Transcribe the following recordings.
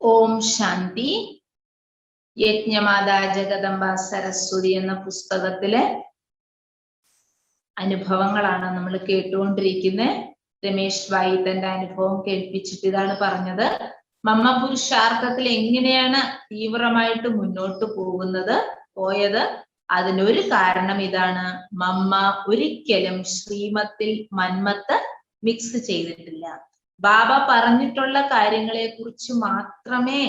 ഓം ശാന്തി. യജ്ഞമാതാ ജഗദംബ സരസ്വതി എന്ന പുസ്തകത്തിലെ അനുഭവങ്ങളാണ് നമ്മൾ കേട്ടുകൊണ്ടിരിക്കുന്നത്. രമേശ് ഭായി തന്റെ അനുഭവം കേൾപ്പിച്ചിട്ട് ഇതാണ് പറഞ്ഞത്. മമ്മ പുരുഷാർത്ഥത്തിൽ എങ്ങനെയാണ് തീവ്രമായിട്ട് മുന്നോട്ട് പോയത്. അതിനൊരു കാരണം ഇതാണ്: മമ്മ ഒരിക്കലും ശ്രീമത്തിൽ മന്മത്ത് മിക്സ് ചെയ്തിട്ടില്ല. ബാബ പറഞ്ഞിട്ടുള്ള കാര്യങ്ങളെ കുറിച്ച് മാത്രമേ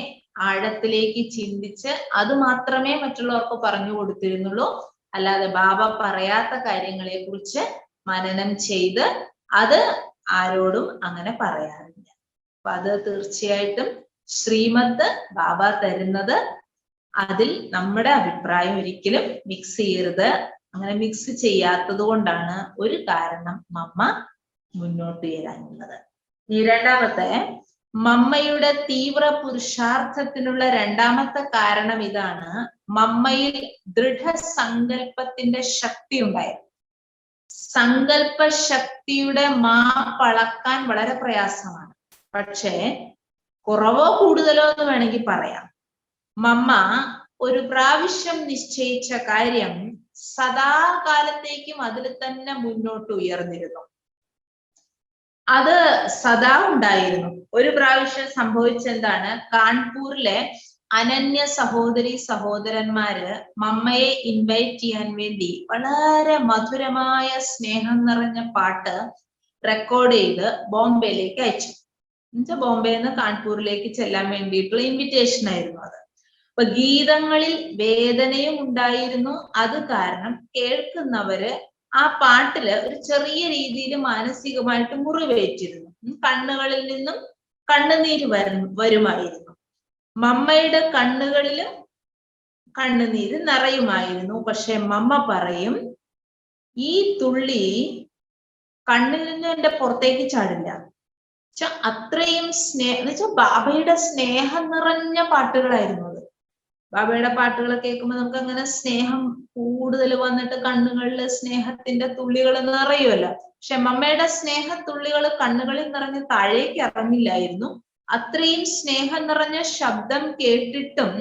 ആഴത്തിലേക്ക് ചിന്തിച്ച് അത് മാത്രമേ മറ്റുള്ളവർക്ക് പറഞ്ഞു കൊടുത്തിരുന്നുള്ളൂ. അല്ലാതെ ബാബ പറയാത്ത കാര്യങ്ങളെ കുറിച്ച് മനനം ചെയ്ത് അത് ആരോടും അങ്ങനെ പറയാറില്ല. അപ്പൊ അത് തീർച്ചയായിട്ടും ശ്രീമത്ത് ബാബ തരുന്നത് അതിൽ നമ്മുടെ അഭിപ്രായം ഒരിക്കലും മിക്സ് ചെയ്യരുത്. അങ്ങനെ മിക്സ് ചെയ്യാത്തത് കൊണ്ടാണ് ഒരു കാരണം മമ്മ മുന്നോട്ട് വരാനുള്ളത്. രണ്ടാമത്തെ, മമ്മയുടെ തീവ്ര പുരുഷാർത്ഥത്തിനുള്ള രണ്ടാമത്തെ കാരണം ഇതാണ്: മമ്മയിൽ ദൃഢസങ്കല്പത്തിന്റെ ശക്തി ഉണ്ടായിരുന്നു. സങ്കല്പ ശക്തിയുടെ മാപ്പളക്കാൻ വളരെ പ്രയാസമാണ്. പക്ഷേ കുറവോ കൂടുതലോ എന്ന് വേണമെങ്കിൽ പറയാം. മമ്മ ഒരു പ്രാവശ്യം നിശ്ചയിച്ച കാര്യം സദാകാലത്തേക്കും അതിൽ തന്നെ മുന്നോട്ട് ഉയർന്നിരുന്നു. അത് സദാ ഉണ്ടായിരുന്നു. ഒരു പ്രാവശ്യം സംഭവിച്ചെന്താണ്: കാൺപൂരിലെ അനന്യ സഹോദരന്മാര് മമ്മയെ ഇൻവൈറ്റ് ചെയ്യാൻ വേണ്ടി വളരെ മധുരമായ സ്നേഹം നിറഞ്ഞ പാട്ട് റെക്കോർഡ് ചെയ്ത് ബോംബെയിലേക്ക് അയച്ചു. എന്നുവെച്ചാൽ ബോംബെയിൽ നിന്ന് കാൺപൂരിലേക്ക് ചെല്ലാൻ വേണ്ടിയിട്ടുള്ള ഇൻവിറ്റേഷൻ ആയിരുന്നു അത്. അപ്പൊ ഗീതങ്ങളിൽ വേദനയും ഉണ്ടായിരുന്നു. അത് കാരണം കേൾക്കുന്നവര് ആ പാട്ടില് ഒരു ചെറിയ രീതിയിൽ മാനസികമായിട്ട് മുറിവേറ്റിരുന്നു. കണ്ണുകളിൽ നിന്നും കണ്ണുനീര് വരുമായിരുന്നു. മമ്മയുടെ കണ്ണുകളില് കണ്ണുനീര് നിറയുമായിരുന്നു. പക്ഷെ മമ്മ പറയും, ഈ തുള്ളി കണ്ണിൽ നിന്നും എന്റെ പുറത്തേക്ക് ചാടില്ല. അത്രയും എന്നുവെച്ചാൽ ബാബയുടെ സ്നേഹം നിറഞ്ഞ പാട്ടുകളായിരുന്നു അത്. ബാബയുടെ പാട്ടുകൾ കേൾക്കുമ്പോൾ നമുക്ക് അങ്ങനെ സ്നേഹം കൂടുതൽ വന്നിട്ട് കണ്ണുകളിൽ സ്നേഹത്തിന്റെ തുള്ളികൾ നിറയുമല്ലോ. പക്ഷെ മമ്മയുടെ സ്നേഹത്തുള്ളികൾ കണ്ണുകളിൽ നിറഞ്ഞ് താഴേക്ക് ഇറങ്ങില്ലായിരുന്നു. അത്രയും സ്നേഹം നിറഞ്ഞ ശബ്ദം കേട്ടിട്ടും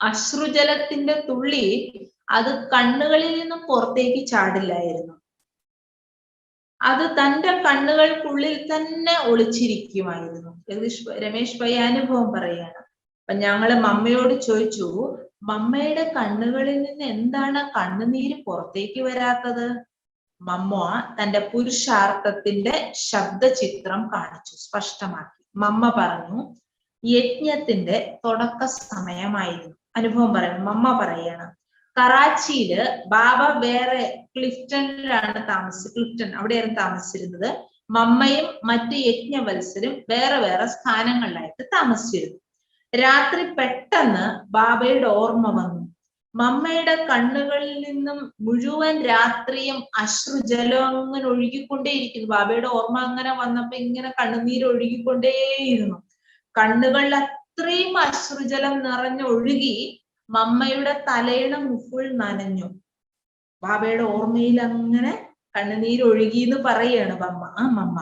അശ്രുജലത്തിന്റെ തുള്ളി അത് കണ്ണുകളിൽ നിന്നും പുറത്തേക്ക് ചാടില്ലായിരുന്നു. അത് തന്റെ കണ്ണുകൾക്കുള്ളിൽ തന്നെ ഒളിച്ചിരിക്കുമായിരുന്നു. രമേശ് ഭായി അനുഭവം പറയാണ്. അപ്പൊ ഞങ്ങള് മമ്മയോട് ചോദിച്ചു, മമ്മയുടെ കണ്ണുകളിൽ നിന്ന് എന്താണ് കണ്ണുനീര് പുറത്തേക്ക് വരാത്തത്? മമ്മ തന്റെ പുരുഷാർത്ഥത്തിന്റെ ശബ്ദചിത്രം കാണിച്ചു, സ്പഷ്ടമാക്കി. മമ്മ പറഞ്ഞു, യജ്ഞത്തിന്റെ തുടക്ക സമയമായിരുന്നു. അനുഭവം പറയണം. മമ്മ പറയാണ്, കറാച്ചിയില് ബാബ വേറെ ക്ലിഫ്റ്റണിലാണ് ക്ലിഫ്റ്റൺ അവിടെയായിരുന്നു താമസിച്ചിരുന്നത്. മമ്മയും മറ്റ് യജ്ഞവത്സരും വേറെ വേറെ സ്ഥാനങ്ങളിലായിട്ട് താമസിച്ചിരുന്നു. രാത്രി പെട്ടെന്ന് ബാബയുടെ ഓർമ്മ വന്നു. മമ്മയുടെ കണ്ണുകളിൽ നിന്നും മുഴുവൻ രാത്രിയും അശ്രുജലം അങ്ങനെ ഒഴുകിക്കൊണ്ടേയിരിക്കുന്നു. ബാബയുടെ ഓർമ്മ അങ്ങനെ വന്നപ്പോ ഇങ്ങനെ കണ്ണുനീര് ഒഴുകിക്കൊണ്ടേയിരുന്നു. കണ്ണുകളിൽ അത്രയും അശ്രുജലം നിറഞ്ഞൊഴുകി മമ്മയുടെ തലയിണ ഫുൾ നനഞ്ഞു. ബാബയുടെ ഓർമ്മയിൽ അങ്ങനെ കണ്ണുനീര് ഒഴുകി എന്ന് പറയാണ് മമ്മ.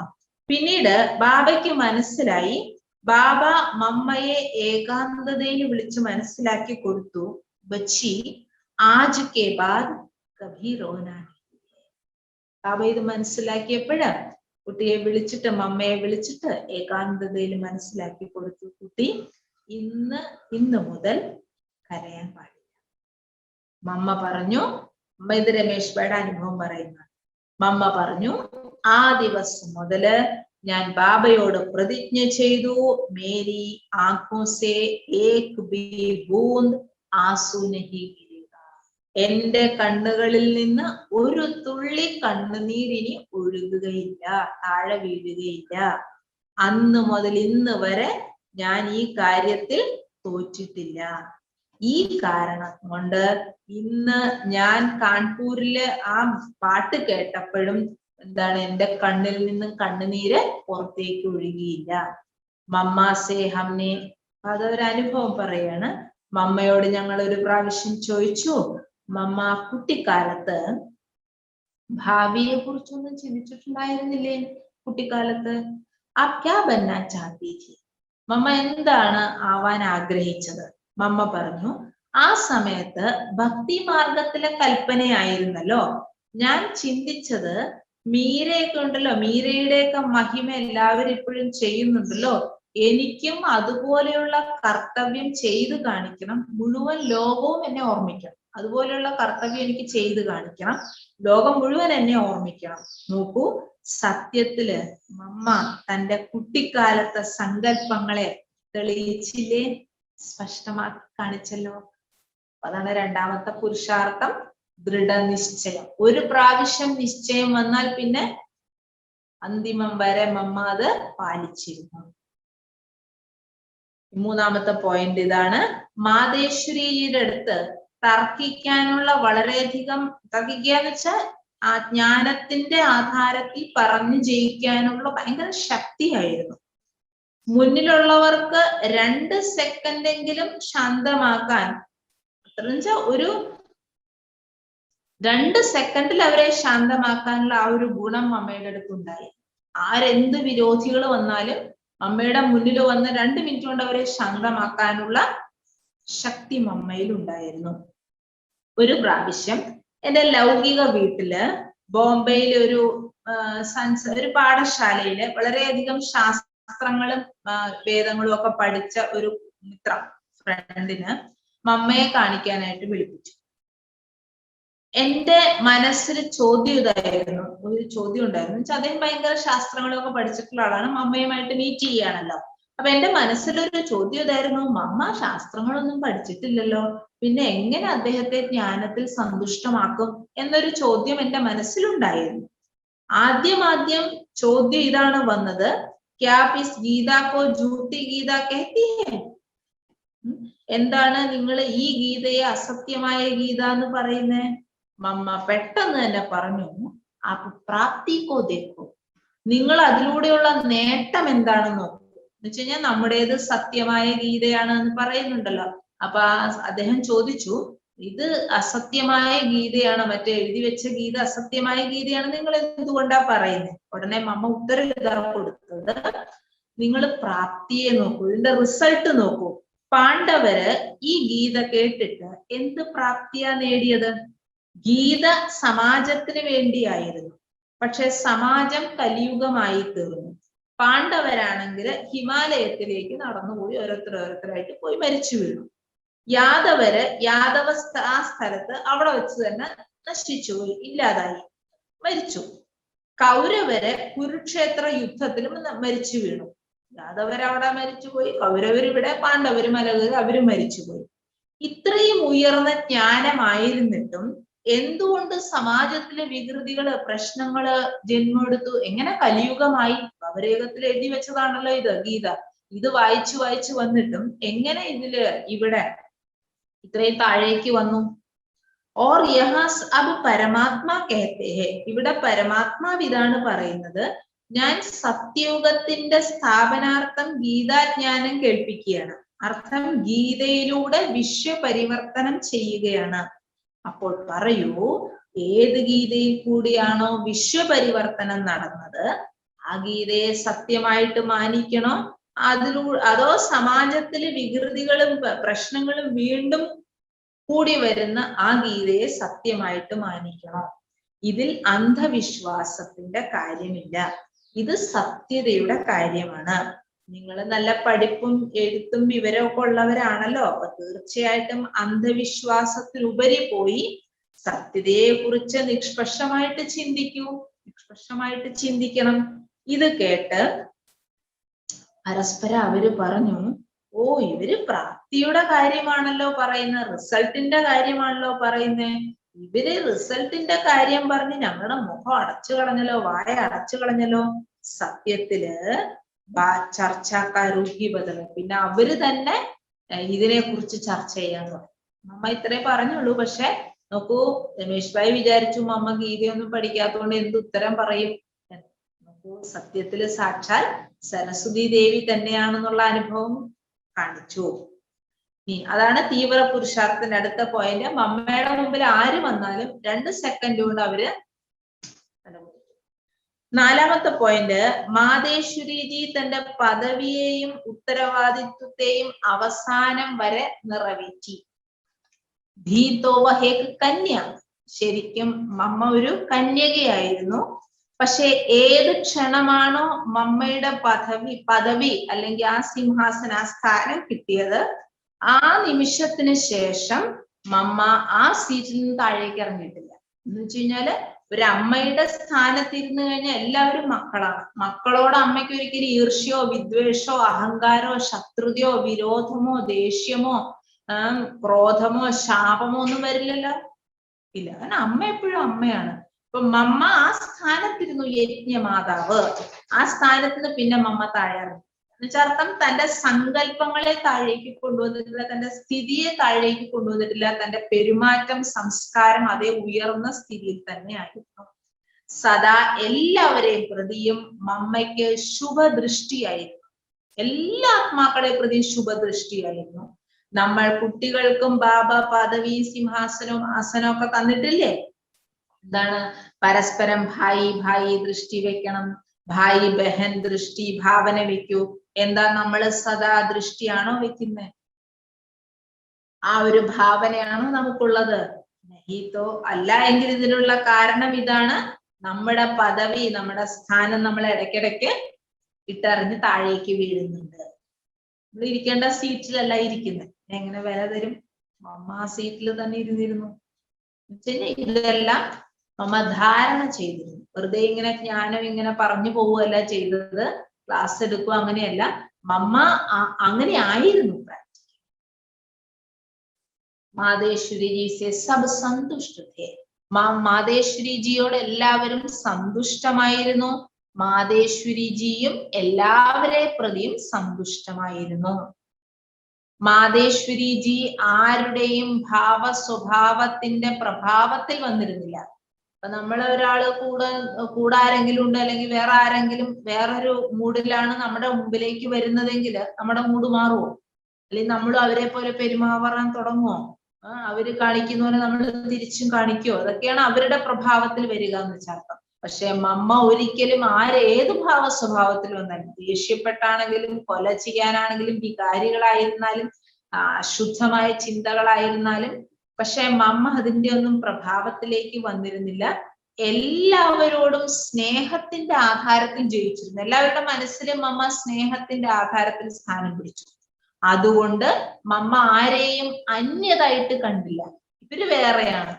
പിന്നീട് ബാബയ്ക്ക് മനസ്സിലായി. ബാബ മമ്മയെ ഏകാന്തതയിൽ വിളിച്ച് മനസ്സിലാക്കി കൊടുത്തു, ബച്ചി ആജ് കെ ബാദ് കഭി റോനാ. ബാബ ഇത് മനസ്സിലാക്കിയപ്പോഴ് കുട്ടിയെ വിളിച്ചിട്ട്, മമ്മയെ വിളിച്ചിട്ട് ഏകാന്തതയിൽ മനസ്സിലാക്കി കൊടുത്തു, കുട്ടി ഇന്ന് മുതൽ കരയാൻ പാടില്ല. മമ്മ പറഞ്ഞു, ഇത് രമേശ് ഭായിയുടെ അനുഭവം പറയുന്ന. മമ്മ പറഞ്ഞു, ആ ദിവസം മുതല് ഞാൻ ബാബയോട് പ്രതിജ്ഞ ചെയ്തു, മേരി ആँखों से एक भी बूंद आंसू नहीं गिरेगा. എന്റെ കണ്ണുകളിൽ നിന്ന് ഒരു തുള്ളി കണ്ണുനീരിനി ഒഴുകുകയില്ല, താഴെ വീഴുകയില്ല. അന്ന് മുതൽ ഇന്ന് വരെ ഞാൻ ഈ കാര്യത്തിൽ തോറ്റിട്ടില്ല. ഈ കാരണം കൊണ്ട് ഇന്ന് ഞാൻ കാൺപൂരില് ആ പാട്ട് കേട്ടപ്പോഴും എന്താണ്, എന്റെ കണ്ണിൽ നിന്നും കണ്ണുനീര് പുറത്തേക്ക് ഒഴുകിയില്ല. മമ്മ സേ ഹംനെ, അതൊരു അനുഭവം പറയാണ്. മമ്മയോട് ഞങ്ങൾ ഒരു പ്രാവശ്യം ചോദിച്ചു, മമ്മ കുട്ടിക്കാലത്ത് ഭാവിയെ കുറിച്ചൊന്നും ചിന്തിച്ചിട്ടുണ്ടായിരുന്നില്ലേ? കുട്ടിക്കാലത്ത് ആ ക്യാ ബന്നാ ചാഹത്തി थी? മമ്മ എന്താണ് ആവാൻ ആഗ്രഹിച്ചത്? മമ്മ പറഞ്ഞു, ആ സമയത്ത് ഭക്തി മാർഗത്തിലെ കൽപ്പനയായിരുന്നല്ലോ. ഞാൻ ചിന്തിച്ചത് മീരയൊക്കെ ഉണ്ടല്ലോ, മീരയുടെയൊക്കെ മഹിമ എല്ലാവരും ഇപ്പോഴും ചെയ്യുന്നുണ്ടല്ലോ, എനിക്കും അതുപോലെയുള്ള കർത്തവ്യം ചെയ്തു കാണിക്കണം, മുഴുവൻ ലോകവും എന്നെ ഓർമ്മിക്കണം. അതുപോലെയുള്ള കർത്തവ്യം എനിക്ക് ചെയ്തു കാണിക്കണം, ലോകം മുഴുവൻ എന്നെ ഓർമ്മിക്കണം. നോക്കൂ, സത്യത്തില് മമ്മ തന്റെ കുട്ടിക്കാലത്തെ സങ്കല്പങ്ങളെ തെളിയിച്ചില്ലേ, സ്പഷ്ടമാക്കി കാണിച്ചല്ലോ. അതാണ് രണ്ടാമത്തെ പുരുഷാർത്ഥം, ദൃഢനിശ്ചയം. ഒരു പ്രാവശ്യം നിശ്ചയം വന്നാൽ പിന്നെ അന്തിമം വരെ മമ്മ അത് പാലിച്ചിരുന്നു. മൂന്നാമത്തെ പോയിന്റ് ഇതാണ്, മാതേശ്വരിയുടെ അടുത്ത് തർക്കിക്കാനുള്ള വളരെയധികം, തർക്കിക്കാന്ന് വെച്ചാൽ ആ ജ്ഞാനത്തിന്റെ ആധാരത്തിൽ പറഞ്ഞു ജയിക്കാനുള്ള ഭയങ്കര ശക്തിയായിരുന്നു. മുന്നിലുള്ളവർക്ക് 2 സെക്കൻഡെങ്കിലും ശാന്തമാക്കാൻ, എന്നുവെച്ചാൽ ഒരു 2 സെക്കൻഡിൽ അവരെ ശാന്തമാക്കാനുള്ള ആ ഒരു ഗുണം അമ്മയുടെ അടുത്തുണ്ടായി. ആരെന്ത് വിരോധികൾ വന്നാലും അമ്മയുടെ മുന്നിൽ വന്ന് 2 മിനിറ്റ് കൊണ്ട് അവരെ ശാന്തമാക്കാനുള്ള ശക്തി അമ്മയിൽ ഉണ്ടായിരുന്നു. ഒരു പ്രാവശ്യം എന്റെ ലൗകിക വീട്ടില് ബോംബെയിലെ ഒരു പാഠശാലയില് വളരെയധികം ശാസ്ത്രങ്ങളും വേദങ്ങളും ഒക്കെ പഠിച്ച ഒരു ഫ്രണ്ടിന് മമ്മയെ കാണിക്കാനായിട്ട് വിളിപ്പിച്ചു. എന്റെ മനസ്സിൽ ചോദ്യം ഇതായിരുന്നു, ഒരു ചോദ്യം ഉണ്ടായിരുന്നു. വെച്ചാൽ അദ്ദേഹം ഭയങ്കര ശാസ്ത്രങ്ങളൊക്കെ പഠിച്ചിട്ടുള്ള ആളാണ്, മമ്മയുമായിട്ട് മീറ്റ് ചെയ്യാണല്ലോ. അപ്പൊ എന്റെ മനസ്സിലൊരു ചോദ്യം ഇതായിരുന്നു, മമ്മ ശാസ്ത്രങ്ങളൊന്നും പഠിച്ചിട്ടില്ലല്ലോ, പിന്നെ എങ്ങനെ അദ്ദേഹത്തെ ജ്ഞാനത്തിൽ സന്തുഷ്ടമാക്കും എന്നൊരു ചോദ്യം എന്റെ മനസ്സിലുണ്ടായിരുന്നു. ആദ്യം ചോദ്യം ഇതാണ് വന്നത്, ക്യാ is Gita co ജൂട്ടി Geetha കഹത്തി high? എന്താണ് നിങ്ങൾ ഈ ഗീതയെ അസത്യമായ ഗീത എന്ന് പറയുന്നേ? മമ്മ പെട്ടെന്ന് തന്നെ പറഞ്ഞു, ആ പ്രാപ്തി കോ ദേഖോ, നിങ്ങൾ അതിലൂടെയുള്ള നേട്ടം എന്താണെന്ന് നോക്കൂ. എന്ന് വെച്ച് കഴിഞ്ഞാൽ നമ്മുടേത് സത്യമായ ഗീതയാണ് എന്ന് പറയുന്നുണ്ടല്ലോ. അപ്പൊ അദ്ദേഹം ചോദിച്ചു, ഇത് അസത്യമായ ഗീതയാണ്, മറ്റേ എഴുതി വെച്ച ഗീത അസത്യമായ ഗീതയാണ്, നിങ്ങൾ എന്തുകൊണ്ടാ പറയുന്നത്? ഉടനെ മമ്മ ഉത്തരം ഇതാ കൊടുത്തത്, നിങ്ങൾ പ്രാപ്തിയെ നോക്കൂ, ഇതിന്റെ റിസൾട്ട് നോക്കൂ. പാണ്ഡവര് ഈ ഗീത കേട്ടിട്ട് എന്ത് പ്രാപ്തിയാ നേടിയത്? ഗീത സമാജത്തിന് വേണ്ടിയായിരുന്നു, പക്ഷെ സമാജം കലിയുഗമായി തീർന്നു. പാണ്ഡവരാണെങ്കിൽ ഹിമാലയത്തിലേക്ക് നടന്നുപോയി, ഓരോരുത്തരായിട്ട് പോയി മരിച്ചു വീണു. യാദവ ആ സ്ഥലത്ത് അവിടെ വെച്ച് തന്നെ നശിച്ചുപോയി, ഇല്ലാതായി, മരിച്ചു. കൗരവര് കുരുക്ഷേത്ര യുദ്ധത്തിലും മരിച്ചു വീണു. യാദവരവിടെ മരിച്ചുപോയി, കൗരവരിവിടെ, പാണ്ഡവര് മലകര് അവര് മരിച്ചുപോയി. ഇത്രയും ഉയർന്ന ജ്ഞാനമായിരുന്നിട്ടും എന്തുകൊണ്ട് സമാജത്തിലെ വികൃതികള്, പ്രശ്നങ്ങള് ജന്മെടുത്തു? എങ്ങനെ കലിയുഗമായി? നവരേഖത്തിൽ എഴുതി വെച്ചതാണല്ലോ ഇത് ഗീത. ഇത് വായിച്ചു വന്നിട്ടും എങ്ങനെ ഇവിടെ ഇത്രയും താഴേക്ക് വന്നു? ഓർ യഹാ അബ് പരമാത്മാ കഹത്തെ ഹെ, ഇവിടെ പരമാത്മാവ് ഇതാണ് പറയുന്നത്, ഞാൻ സത്യയുഗത്തിന്റെ സ്ഥാപനാർത്ഥം ഗീതാജ്ഞാനം കേൾപ്പിക്കുകയാണ്. അർത്ഥം ഗീതയിലൂടെ വിശ്വപരിവർത്തനം ചെയ്യുകയാണ്. അപ്പോൾ പറയൂ, ഏത് ഗീതയിൽ കൂടിയാണോ വിശ്വപരിവർത്തനം നടന്നത് ആ ഗീതയെ സത്യമായിട്ട് മാനിക്കണോ, അതോ സമാജത്തിലെ വികൃതികളും പ്രശ്നങ്ങളും വീണ്ടും കൂടി വരുന്ന ആ ഗീതയെ സത്യമായിട്ട് മാനിക്കണോ? ഇതിൽ അന്ധവിശ്വാസത്തിന്റെ കാര്യമില്ല, ഇത് സത്യതയുടെ കാര്യമാണ്. നിങ്ങൾ നല്ല പഠിപ്പും എഴുത്തും വിവരമൊക്കെ ഉള്ളവരാണല്ലോ, അപ്പൊ തീർച്ചയായിട്ടും അന്ധവിശ്വാസത്തിനുപരി പോയി സത്യതയെ കുറിച്ച് നിഷ്പക്ഷമായിട്ട് ചിന്തിക്കൂ, നിഷ്പക്ഷമായിട്ട് ചിന്തിക്കണം. ഇത് കേട്ട് പരസ്പരം അവര് പറഞ്ഞു, ഓ ഇവര് പ്രാപ്തിയുടെ കാര്യമാണല്ലോ പറയുന്നത്, റിസൾട്ടിന്റെ കാര്യമാണല്ലോ പറയുന്നത്. ഇവര് റിസൾട്ടിന്റെ കാര്യം പറഞ്ഞ് ഞങ്ങളുടെ മുഖം അടച്ചു കളഞ്ഞല്ലോ, വായ അടച്ചു കളഞ്ഞല്ലോ. സത്യത്തില് ചർച്ചക്കാരൂഹി ബദലും, പിന്നെ അവര് തന്നെ ഇതിനെ കുറിച്ച് ചർച്ച ചെയ്യാൻ തുടങ്ങി. മമ്മ ഇത്രേ പറഞ്ഞുള്ളൂ. പക്ഷെ നോക്കൂ, രമേശ് ഭായി വിചാരിച്ചു മമ്മ ഗീതയൊന്നും പഠിക്കാത്തതുകൊണ്ട് എന്ത് ഉത്തരം പറയും. നോക്കൂ, സത്യത്തില് സാക്ഷാൽ സരസ്വതി ദേവി തന്നെയാണെന്നുള്ള അനുഭവം കാണിച്ചു. അതാണ് തീവ്ര പുരുഷാർത്ഥത്തിന്റെ അടുത്ത പോയിന്റ്. മമ്മയുടെ മുമ്പിൽ ആര് വന്നാലും 2 സെക്കൻഡ് കൊണ്ട് അവര് നാലാമത്തെ പോയിന്റ്, മാതേശ്വരിജി തന്റെ പദവിയെയും ഉത്തരവാദിത്വത്തെയും അവസാനം വരെ നിറവേറ്റി. ധീതോവഹേക്ക് കന്യ, ശരിക്കും മമ്മ ഒരു കന്യകയായിരുന്നു. പക്ഷെ ഏത് ക്ഷണമാണോ മമ്മയുടെ പദവി അല്ലെങ്കിൽ ആ സിംഹാസന ആ സ്ഥാനം കിട്ടിയത്, ആ നിമിഷത്തിന് ശേഷം മമ്മ ആ സീറ്റിൽ നിന്ന് താഴേക്ക് ഇറങ്ങിയിട്ടില്ല. എന്ന് വെച്ച് കഴിഞ്ഞാല് ഒരു അമ്മയുടെ സ്ഥാനത്തിരുന്ന് കഴിഞ്ഞാൽ എല്ലാവരും മക്കളാണ്. മക്കളോട് അമ്മയ്ക്ക് ഒരിക്കലും ഈർഷ്യോ വിദ്വേഷോ അഹങ്കാരോ ശത്രുതയോ വിരോധമോ ദേഷ്യമോ ക്രോധമോ ശാപമോ ഒന്നും വരില്ലല്ലോ. ഇല്ല, കാരണം അമ്മ എപ്പോഴും അമ്മയാണ്. അപ്പൊ മമ്മ ആ സ്ഥാനത്തിരുന്നു, യജ്ഞമാതാവ്. ആ സ്ഥാനത്ത് നിന്ന് പിന്നെ മമ്മ താഴെയാണ്. എന്നുവെച്ചർത്ഥം തന്റെ സങ്കല്പങ്ങളെ താഴേക്ക് കൊണ്ടുവന്നിട്ടില്ല, തന്റെ സ്ഥിതിയെ താഴേക്ക് കൊണ്ടുവന്നിട്ടില്ല. തന്റെ പെരുമാറ്റം സംസ്കാരം അതേ ഉയർന്ന സ്ഥിതിയിൽ തന്നെ ആയിരുന്നു. സദാ എല്ലാവരെയും പ്രതിയും മമ്മയ്ക്ക് ശുഭദൃഷ്ടിയായിരുന്നു. എല്ലാ ആത്മാക്കളെ പ്രതിയും ശുഭദൃഷ്ടിയായിരുന്നു. നമ്മൾ കുട്ടികൾക്കും ബാബ പദവി സിംഹാസനവും ആസനവും ഒക്കെ തന്നിട്ടില്ലേ? എന്താണ്? പരസ്പരം ഭായി ഭായി ദൃഷ്ടി വെക്കണം, ഭായി ബഹൻ ദൃഷ്ടി ഭാവന വെക്കൂ. എന്താ നമ്മള് സദാ ദൃഷ്ടിയാണോ വെക്കുന്നത്? ആ ഒരു ഭാവനയാണോ നമുക്കുള്ളത്? നഹീതോ, അല്ല എങ്കിൽ ഇതിനുള്ള കാരണം ഇതാണ്, നമ്മുടെ പദവി നമ്മുടെ സ്ഥാനം നമ്മൾ ഇടയ്ക്കിടയ്ക്ക് ഇട്ടറിഞ്ഞ് താഴേക്ക് വീഴുന്നുണ്ട്. നമ്മൾ ഇരിക്കേണ്ട സീറ്റിലല്ല ഇരിക്കുന്നത്. എങ്ങനെ വില തരും? മമ്മ ആ സീറ്റിൽ തന്നെ ഇരുന്നിരുന്നു. ഇതെല്ലാം മമ്മ ധാരണ ചെയ്തിരുന്നു. വെറുതെ ഇങ്ങനെ ജ്ഞാനം ഇങ്ങനെ പറഞ്ഞു പോവുകയല്ല ചെയ്തത്, ക്ലാസ് എടുക്കുക, അങ്ങനെയല്ല. മമ്മ അങ്ങനെ ആയിരുന്നു. മാതേശ്വരിജി സബ് സന്തുഷ്ട. മാതേശ്വരിജിയോട് എല്ലാവരും സന്തുഷ്ടമായിരുന്നു. മാതേശ്വരിജിയും എല്ലാവരെ പ്രതിയും സന്തുഷ്ടമായിരുന്നു. മാതേശ്വരിജി ആരുടെയും ഭാവ സ്വഭാവത്തിന്റെ പ്രഭാവത്തിൽ വന്നിരുന്നില്ല. അപ്പൊ നമ്മൾ ഒരാള് കൂടെ ആരെങ്കിലും ഉണ്ട്, അല്ലെങ്കിൽ വേറെ ആരെങ്കിലും വേറൊരു മൂഡിലാണ് നമ്മുടെ മുമ്പിലേക്ക് വരുന്നതെങ്കിൽ നമ്മുടെ മൂഡ് മാറുമോ? അല്ലെങ്കിൽ നമ്മൾ അവരെ പോലെ പെരുമാറാൻ തുടങ്ങുമോ? അവര് കാണിക്കുന്ന പോലെ നമ്മൾ തിരിച്ചും കാണിക്കുമോ? അതൊക്കെയാണ് അവരുടെ പ്രഭാവത്തിൽ വരിക എന്ന് വെച്ചാൽ. പക്ഷെ മമ്മ ഒരിക്കലും ഏത് ഭാവ സ്വഭാവത്തിൽ വന്നാലും, ദേഷ്യപ്പെട്ടാണെങ്കിലും കൊല ചെയ്യാനാണെങ്കിലും വികാരികളായിരുന്നാലും അശുദ്ധമായ ചിന്തകളായിരുന്നാലും, പക്ഷെ മമ്മ അതിന്റെ ഒന്നും പ്രഭാവത്തിലേക്ക് വന്നിരുന്നില്ല. എല്ലാവരോടും സ്നേഹത്തിന്റെ ആധാരത്തിൽ ജയിച്ചിരുന്നു. എല്ലാവരുടെ മനസ്സിലും മമ്മ സ്നേഹത്തിന്റെ ആധാരത്തിൽ സ്ഥാനം പിടിച്ചു. അതുകൊണ്ട് മമ്മ ആരെയും അന്യതായിട്ട് കണ്ടില്ല. ഇവര് വേറെയാണ്,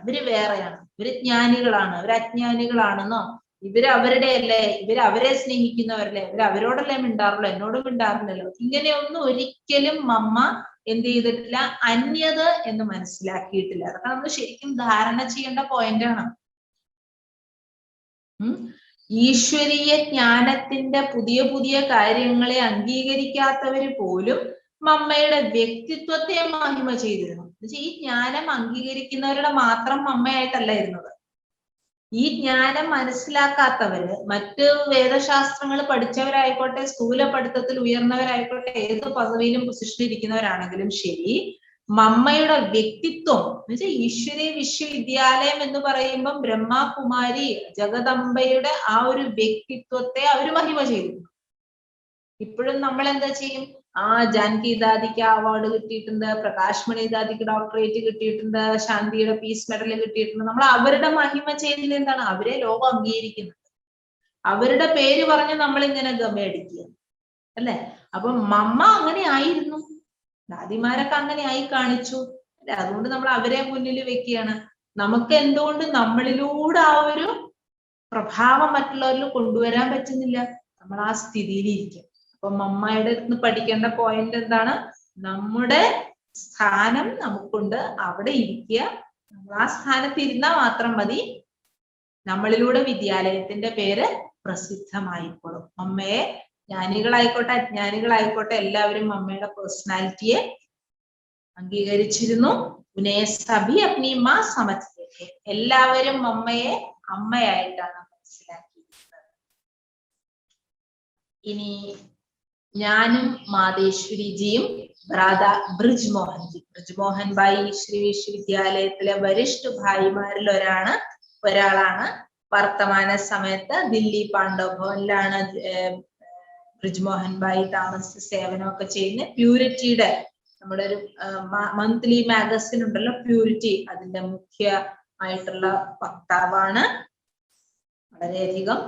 ഇവര് ജ്ഞാനികളാണ്, ഇവര് അജ്ഞാനികളാണെന്നോ, ഇവര് അവരുടെ അല്ലേ, ഇവര് അവരെ സ്നേഹിക്കുന്നവരല്ലേ, ഇവര് അവരോടല്ലേ മിണ്ടാറുള്ളൂ, എന്നോട് മിണ്ടാറില്ലല്ലോ, ഇങ്ങനെയൊന്നും ഒരിക്കലും മമ്മ എന്ത് ചെയ്തിട്ടില്ല, അന്യത എന്ന് മനസ്സിലാക്കിയിട്ടില്ല. അതൊക്കെ നമ്മൾ ശരിക്കും ധാരണ ചെയ്യേണ്ട പോയിന്റാണ്. ഈശ്വരീയ ജ്ഞാനത്തിന്റെ പുതിയ പുതിയ കാര്യങ്ങളെ അംഗീകരിക്കാത്തവര് പോലും മമ്മയുടെ വ്യക്തിത്വത്തെ മഹിമ ചെയ്തിരുന്നു. ഈ ജ്ഞാനം അംഗീകരിക്കുന്നവരുടെ മാത്രം മമ്മയായിട്ടല്ല ഇരുന്നത്. ഈ ജ്ഞാനം മനസ്സിലാക്കാത്തവര്, മറ്റ് വേദശാസ്ത്രങ്ങൾ പഠിച്ചവരായിക്കോട്ടെ, സ്ഥൂല പഠിത്തത്തിൽ ഉയർന്നവരായിക്കോട്ടെ, ഏത് പദവിയിലും പൊസിഷനിൽ ഇരിക്കുന്നവരാണെങ്കിലും ശരി, മമ്മയുടെ വ്യക്തിത്വം എന്ന് വെച്ചാൽ ഈശ്വരീയ വിശ്വവിദ്യാലയം എന്ന് പറയുമ്പം ബ്രഹ്മകുമാരി ജഗദംബയുടെ ആ ഒരു വ്യക്തിത്വത്തെ അവര് മഹിമ ചെയ്തിരുന്നു. ഇപ്പോഴും നമ്മൾ എന്താ ചെയ്യും? ജാനകി ദാദിക്ക് അവാർഡ് കിട്ടിയിട്ടുണ്ട്, പ്രകാശ് മണി ദാദിക്ക് ഡോക്ടറേറ്റ് കിട്ടിയിട്ടുണ്ട്, ശാന്തിയുടെ പീസ് മെഡൽ കിട്ടിയിട്ടുണ്ട്. നമ്മൾ അവരുടെ മഹിമ ചെയ്യുന്നത് എന്താണ്? അവരെ ലോകം അംഗീകരിക്കുന്നത്. അവരുടെ പേര് പറഞ്ഞ് നമ്മൾ ഇങ്ങനെ ഗമയടിക്കുക അല്ലെ? അപ്പൊ മമ്മ അങ്ങനെ ആയിരുന്നു, ദാദിമാരൊക്കെ അങ്ങനെ ആയി കാണിച്ചു അല്ലെ? അതുകൊണ്ട് നമ്മൾ അവരെ മുന്നിൽ വെക്കുകയാണ്. നമുക്ക് എന്തുകൊണ്ട് നമ്മളിലൂടെ ആ ഒരു പ്രഭാവം മറ്റുള്ളവരിൽ കൊണ്ടുവരാൻ പറ്റുന്നില്ല? നമ്മൾ ആ സ്ഥിതിയിൽ ഇരിക്കും. അപ്പൊ മമ്മയുടെ അടുത്ത് പഠിക്കേണ്ട പോയിന്റ് എന്താണ്? നമ്മുടെ സ്ഥാനം നമുക്കുണ്ട്, അവിടെ ഇരിക്കുക. നമ്മൾ ആ സ്ഥാനത്ത് ഇരുന്നാൽ മാത്രം മതി, നമ്മളിലൂടെ വിദ്യാലയത്തിന്റെ പേര് പ്രസിദ്ധമായിക്കോളും. മമ്മയെ ജ്ഞാനികളായിക്കോട്ടെ അജ്ഞാനികളായിക്കോട്ടെ എല്ലാവരും മമ്മയുടെ പേഴ്സണാലിറ്റിയെ അംഗീകരിച്ചിരുന്നു. സഭി അപ്നി മാ സമജ്തേ, എല്ലാവരും മമ്മയെ അമ്മയായിട്ടാണ് മനസ്സിലാക്കിയിരുന്നത്. ഇനി ഞാനും മാതേശ്വരിജിയും ബ്രിജ്മോഹൻ ഭായി ശ്രീ വിശ്വവിദ്യാലയത്തിലെ വരിഷ്ഠ ഭായിമാരിൽ ഒരാളാണ്. വർത്തമാന സമയത്ത് ദില്ലി പാണ്ഡവ് ഭവനിലാണ് ബ്രിജ്മോഹൻ ഭായി താമസിച്ച് സേവനമൊക്കെ ചെയ്യുന്ന പ്യൂരിറ്റിയുടെ നമ്മുടെ ഒരു മന്ത്ലി മാഗസിൻ ഉണ്ടല്ലോ പ്യൂരിറ്റി, അതിന്റെ മുഖ്യ ആയിട്ടുള്ള വക്താവാണ്. വളരെയധികം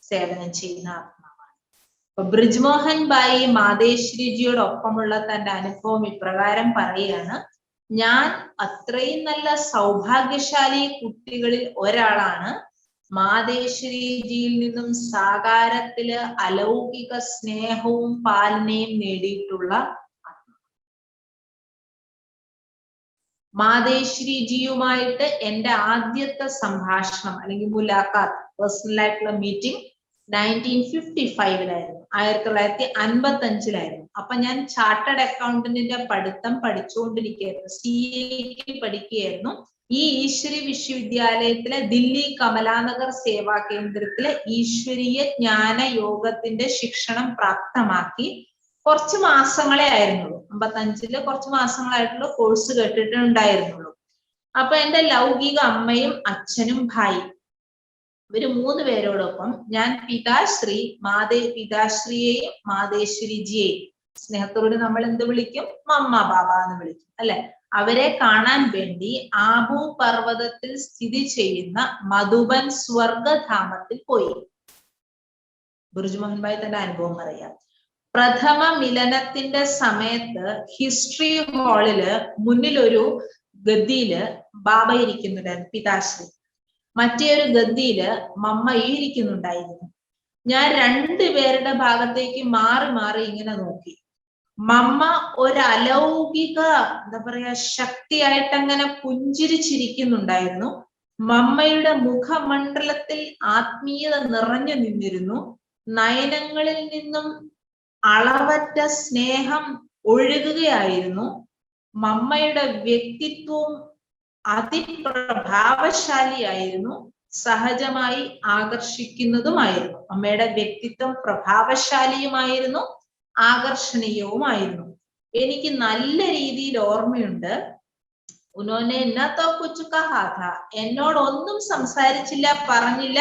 സേവനം ചെയ്യുന്ന ആത്മാവാണ്. അപ്പൊ ബ്രിജ്മോഹൻ ഭായി മാതേശ്വരിജിയോടൊപ്പമുള്ള തന്റെ അനുഭവം ഇപ്രകാരം പറയുകയാണ്: ഞാൻ അത്രയും നല്ല സൗഭാഗ്യശാലി കുട്ടികളിൽ ഒരാളാണ്. മാതേശ്വരിജിയിൽ നിന്നും സാകാരത്തില് അലൗകിക സ്നേഹവും പാലനയും നേടിയിട്ടുള്ള മാതേശ്വരിജിയുമായിട്ട് എന്റെ ആദ്യത്തെ സംഭാഷണം അല്ലെങ്കിൽ മുലാഖാത്ത്, പേഴ്സണൽ ആയിട്ടുള്ള മീറ്റിംഗ് 1955 1955 അപ്പൊ ഞാൻ ചാർട്ടേഡ് അക്കൗണ്ടന്റിന്റെ പഠിത്തം പഠിച്ചുകൊണ്ടിരിക്കുകയായിരുന്നു, CA പഠിക്കുകയായിരുന്നു. ഈ ഈശ്വരി വിശ്വവിദ്യാലയത്തിലെ ദില്ലി കമലാനഗർ സേവാ കേന്ദ്രത്തിലെ ഈശ്വരീയ ജ്ഞാന യോഗത്തിന്റെ ശിക്ഷണം പ്രാപ്തമാക്കി കുറച്ച് മാസങ്ങളെ ആയിരുന്നുള്ളൂ. 55 കുറച്ച് മാസങ്ങളായിട്ടുള്ള കോഴ്സ് കേട്ടിട്ടുണ്ടായിരുന്നുള്ളൂ. അപ്പൊ എന്റെ ലൗകിക അമ്മയും അച്ഛനും ഭായി, ഇവര് 3 പേരോടൊപ്പം ഞാൻ പിതാശ്രീയെയും മാതേശ്വരിജിയെയും സ്നേഹത്തോട് നമ്മൾ എന്ത് വിളിക്കും? മമ്മ ബാബ എന്ന് വിളിക്കും അല്ലെ. അവരെ കാണാൻ വേണ്ടി ആബു പർവ്വതത്തിൽ സ്ഥിതി ചെയ്യുന്ന മധുബൻ സ്വർഗധാമത്തിൽ പോയി. ബ്രിജ്മോഹൻ ഭായി തന്റെ അനുഭവം പറയാം. പ്രഥമ മിലനത്തിന്റെ സമയത്ത് ഹിസ്റ്ററി ഹാളില് മുന്നിലൊരു ഗദ്ദിയില് ബാബ ഇരിക്കുന്നുണ്ടായിരുന്നു, പിതാശ്രീ. മറ്റേ ഒരു ഗദ്ദിയില് മമ്മ ഇരിക്കുന്നുണ്ടായിരുന്നു. ഞാൻ 2 പേരുടെ ഭാഗത്തേക്ക് മാറി മാറി ഇങ്ങനെ നോക്കി. മമ്മ ഒരലൗകിക എന്താ പറയാ ശക്തിയായിട്ട് അങ്ങനെ പുഞ്ചിരിച്ചിരിക്കുന്നുണ്ടായിരുന്നു. മമ്മയുടെ മുഖമണ്ഡലത്തിൽ ആത്മീയത നിറഞ്ഞു നിന്നിരുന്നു. നയനങ്ങളിൽ നിന്നും അളവറ്റ സ്നേഹം ഒഴുകുകയായിരുന്നു. മമ്മയുടെ വ്യക്തിത്വവും അതിപ്രഭാവശാലിയായിരുന്നു, സഹജമായി ആകർഷിക്കുന്നതുമായിരുന്നു. അമ്മയുടെ വ്യക്തിത്വം പ്രഭാവശാലിയുമായിരുന്നു, ആകർഷണീയവുമായിരുന്നു. എനിക്ക് നല്ല രീതിയിൽ ഓർമ്മയുണ്ട്. ഉനോനെ എന്നത്തോ കുച്ചു കഹാ ഥാ, എന്നോടൊന്നും സംസാരിച്ചില്ല, പറഞ്ഞില്ല,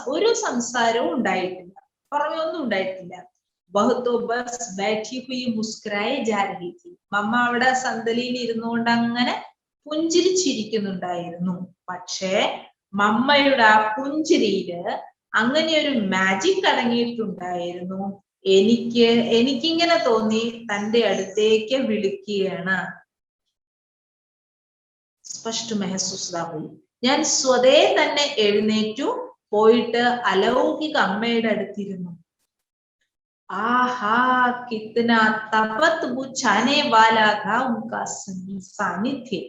ഒരു സംസാരവും ഉണ്ടായിട്ടില്ല, പറഞ്ഞൊന്നും ഉണ്ടായിട്ടില്ല. ബഹുത്തോ ബസ് ബാഠി ഹുയി മുസ്കുരായെ ജാ രഹി ഥി. മമ്മ അവിടെ സന്തലിയിൽ ഇരുന്നുകൊണ്ട് അങ്ങനെ പുഞ്ചിരിച്ചിരിക്കുന്നുണ്ടായിരുന്നു. പക്ഷേ മമ്മയുടെ ആ പുഞ്ചിരിയില് അങ്ങനെ ഒരു മാജിക് അടങ്ങിയിട്ടുണ്ടായിരുന്നു. എനിക്കിങ്ങനെ തോന്നി, തന്റെ അടുത്തേക്ക് വിളിക്കുകയാണ്. സ്പഷ്ട മെഹസൂസ്താഹുയി. ഞാൻ സ്വതേ തന്നെ എഴുന്നേറ്റു പോയിട്ട് അലൗകിക അമ്മയുടെ അടുത്തിരുന്നു. ആഹാ കിത്ന തപത് ബുഛാനെ വാലാ ഥാ ഉൻകാ സാന്നിധ്യം.